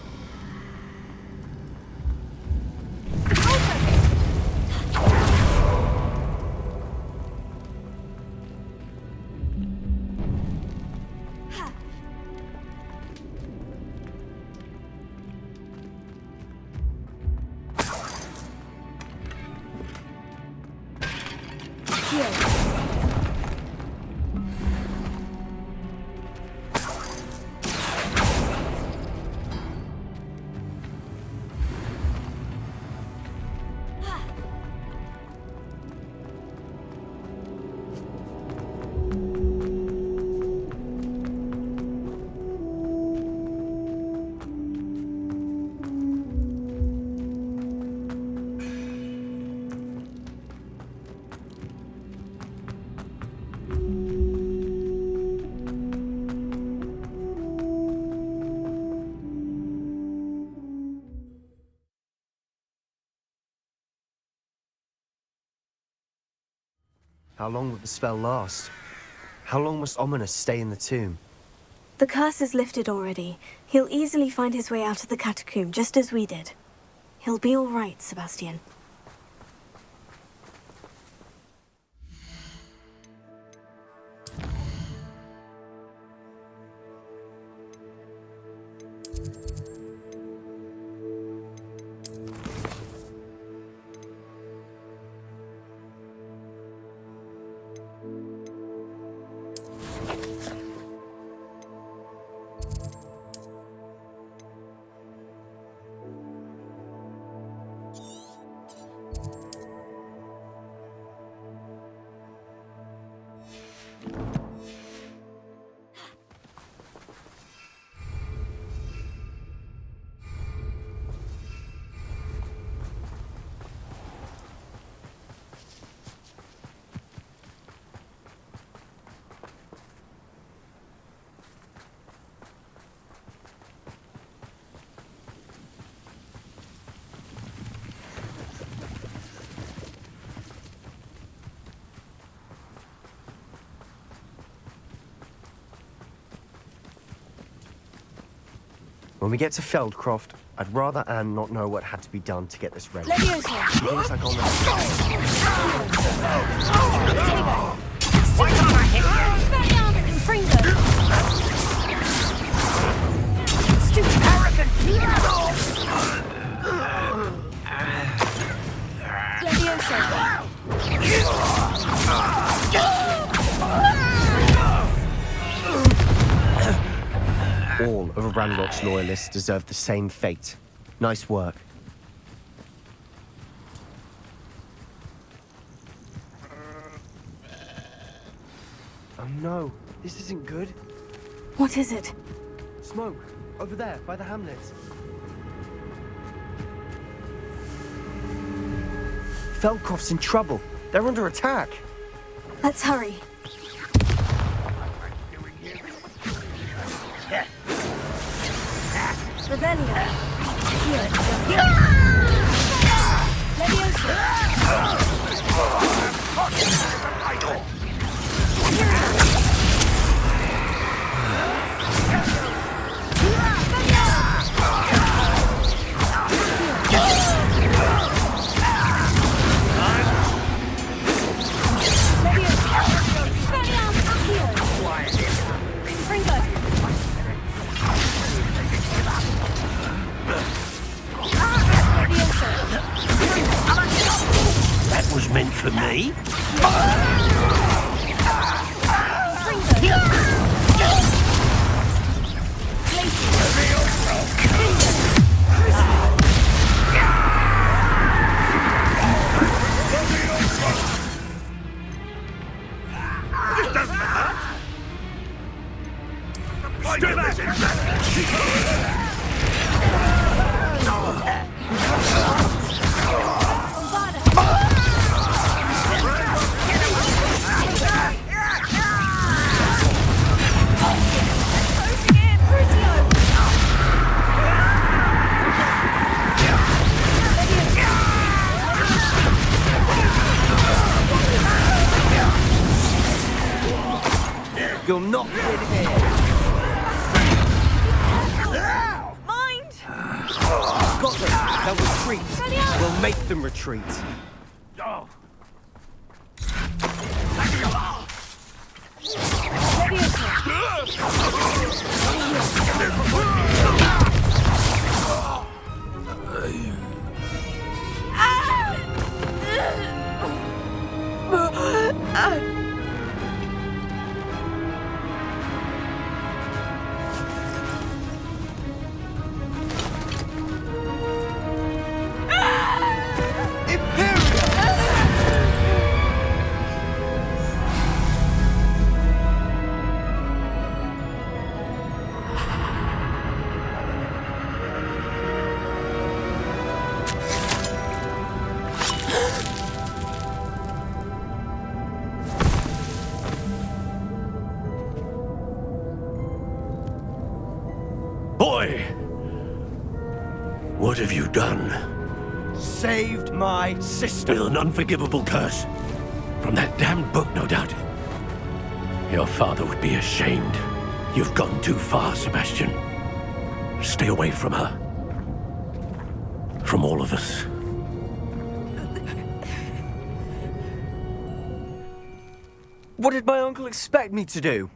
How long will the spell last? How long must Ominous stay in the tomb? The curse is lifted already. He'll easily find his way out of the catacomb, just as we did. He'll be all right, Sebastian. When we get to Feldcroft, I'd rather Anne not know what had to be done to get this ready. Leviosa! She thinks like on Why can't I hit you? Expelliarmus and Fringo! Stupid arrogant! All of Ranrock's loyalists deserve the same fate. Nice work. Oh no, this isn't good. What is it? Smoke, over there, by the hamlet. Feldcroft's in trouble. They're under attack. Let's hurry. Revelio. Here. That was meant for me. You'll not win here. Mind! Got them. They'll retreat. We'll make them retreat. Boy! What have you done? Saved my sister. With an unforgivable curse. From that damned book, no doubt. Your father would be ashamed. You've gone too far, Sebastian. Stay away from her. From all of us. What did my uncle expect me to do?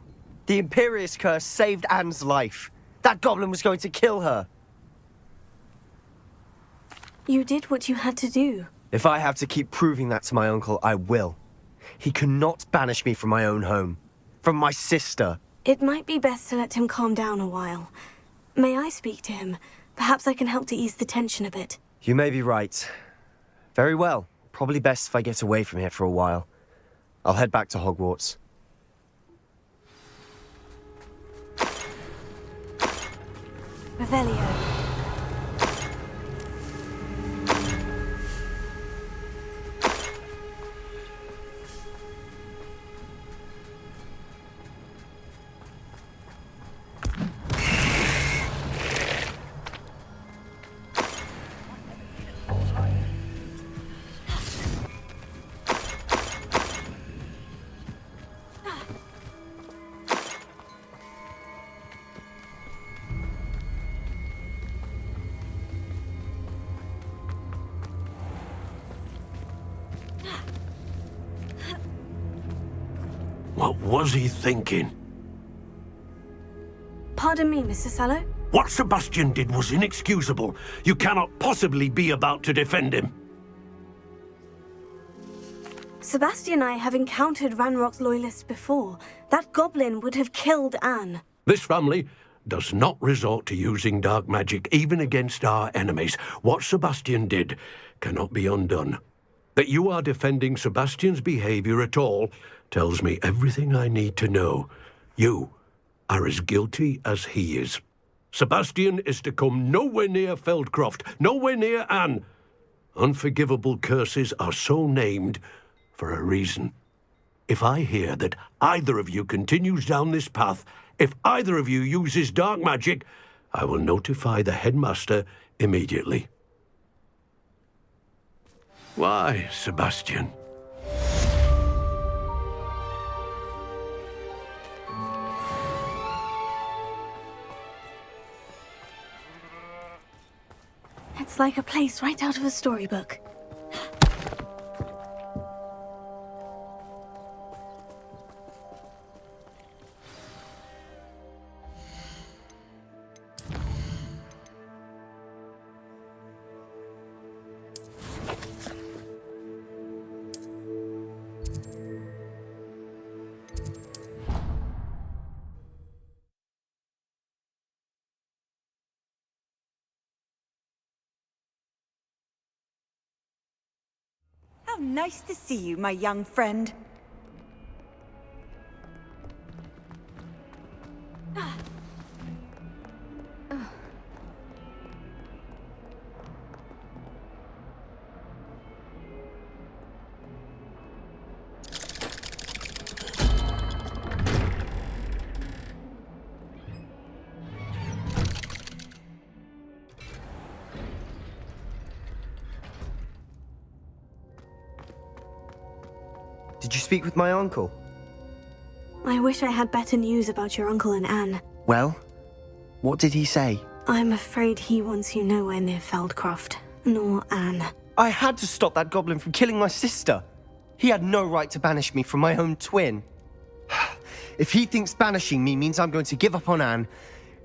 The Imperious curse saved Anne's life. That goblin was going to kill her. You did what you had to do. If I have to keep proving that to my uncle, I will. He cannot banish me from my own home. From my sister. It might be best to let him calm down a while. May I speak to him? Perhaps I can help to ease the tension a bit. You may be right. Very well. Probably best if I get away from here for a while. I'll head back to Hogwarts. Revelio. was he thinking? Pardon me, Mr. Sallow? What Sebastian did was inexcusable. You cannot possibly be about to defend him. Sebastian and I have encountered Ranrock's loyalists before. That goblin would have killed Anne. This family does not resort to using dark magic even against our enemies. What Sebastian did cannot be undone. That you are defending Sebastian's behavior at all tells me everything I need to know. You are as guilty as he is. Sebastian is to come nowhere near Feldcroft, nowhere near Anne. Unforgivable curses are so named for a reason. If I hear that either of you continues down this path, if either of you uses dark magic, I will notify the headmaster immediately. Why, Sebastian? It's like a place right out of a storybook. How nice to see you, my young friend. Did you speak with my uncle? I wish I had better news about your uncle and Anne. Well, what did he say? I'm afraid he wants you nowhere near Feldcroft, nor Anne. I had to stop that goblin from killing my sister. He had no right to banish me from my own twin. If he thinks banishing me means I'm going to give up on Anne,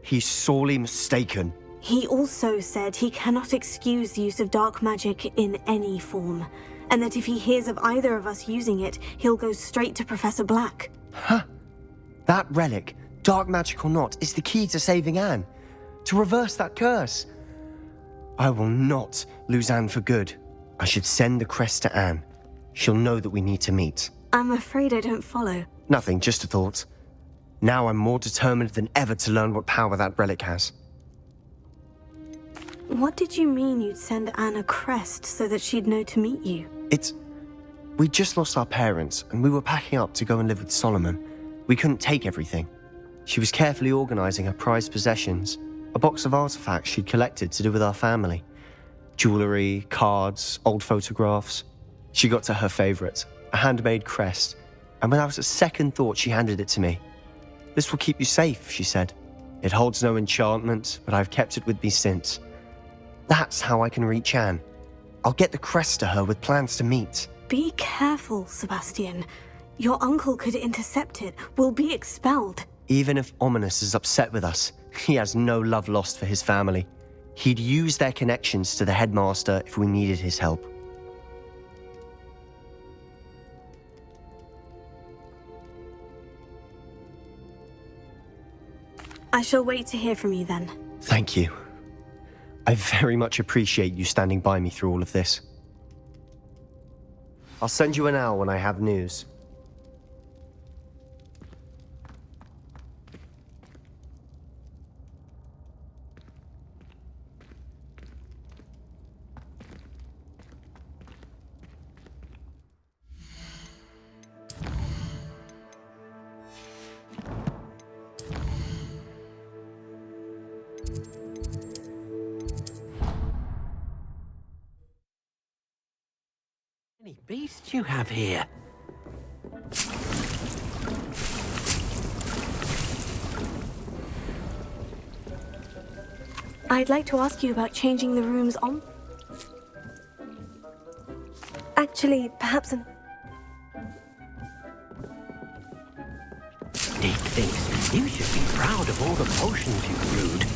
he's sorely mistaken. He also said he cannot excuse the use of dark magic in any form, and that if he hears of either of us using it, he'll go straight to Professor Black. Huh. That relic, dark magic or not, is the key to saving Anne. To reverse that curse. I will not lose Anne for good. I should send the crest to Anne. She'll know that we need to meet. I'm afraid I don't follow. Nothing, just a thought. Now I'm more determined than ever to learn what power that relic has. What did you mean you'd send Anne a crest so that she'd know to meet you? We just lost our parents, and we were packing up to go and live with Solomon. We couldn't take everything. She was carefully organizing her prized possessions, a box of artifacts she'd collected to do with our family. Jewelry, cards, old photographs. She got to her favorite, a handmade crest, and without a second thought she handed it to me. This will keep you safe, she said. It holds no enchantment, but I've kept it with me since. That's how I can reach Anne. I'll get the crest to her with plans to meet. Be careful, Sebastian. Your uncle could intercept it. We'll be expelled. Even if Ominous is upset with us, he has no love lost for his family. He'd use their connections to the headmaster if we needed his help. I shall wait to hear from you then. Thank you. I very much appreciate you standing by me through all of this. I'll send you an owl when I have news. Any beasts you have here? I'd like to ask you about changing the rooms on... Actually, perhaps of all the potions you brewed.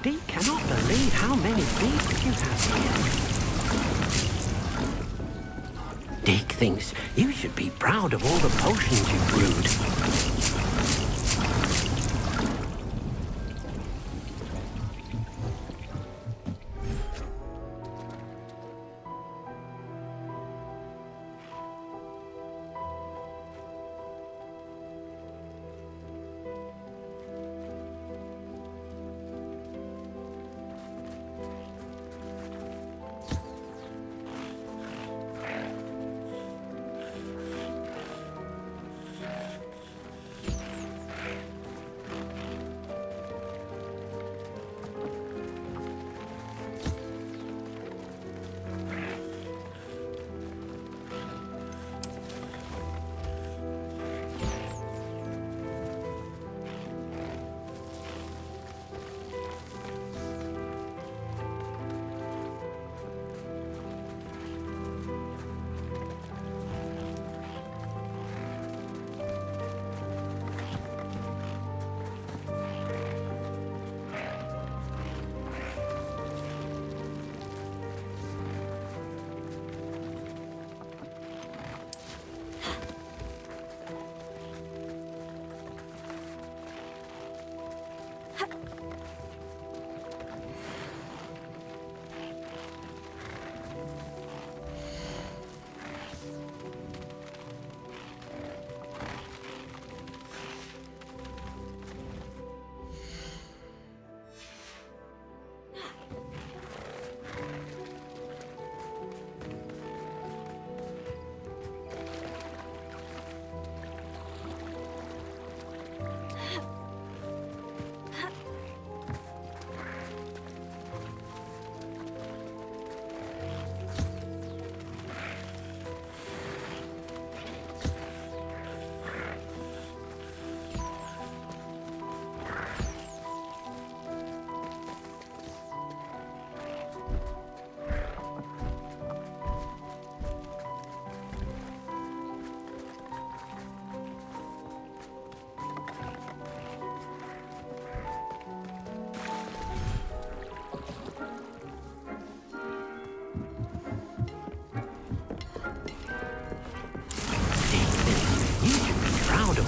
Deke cannot believe how many beasts you have here. Deke thinks you should be proud of all the potions you've brewed.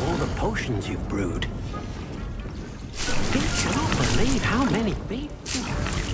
All the potions you've brewed. Deke cannot believe how many beasts you have.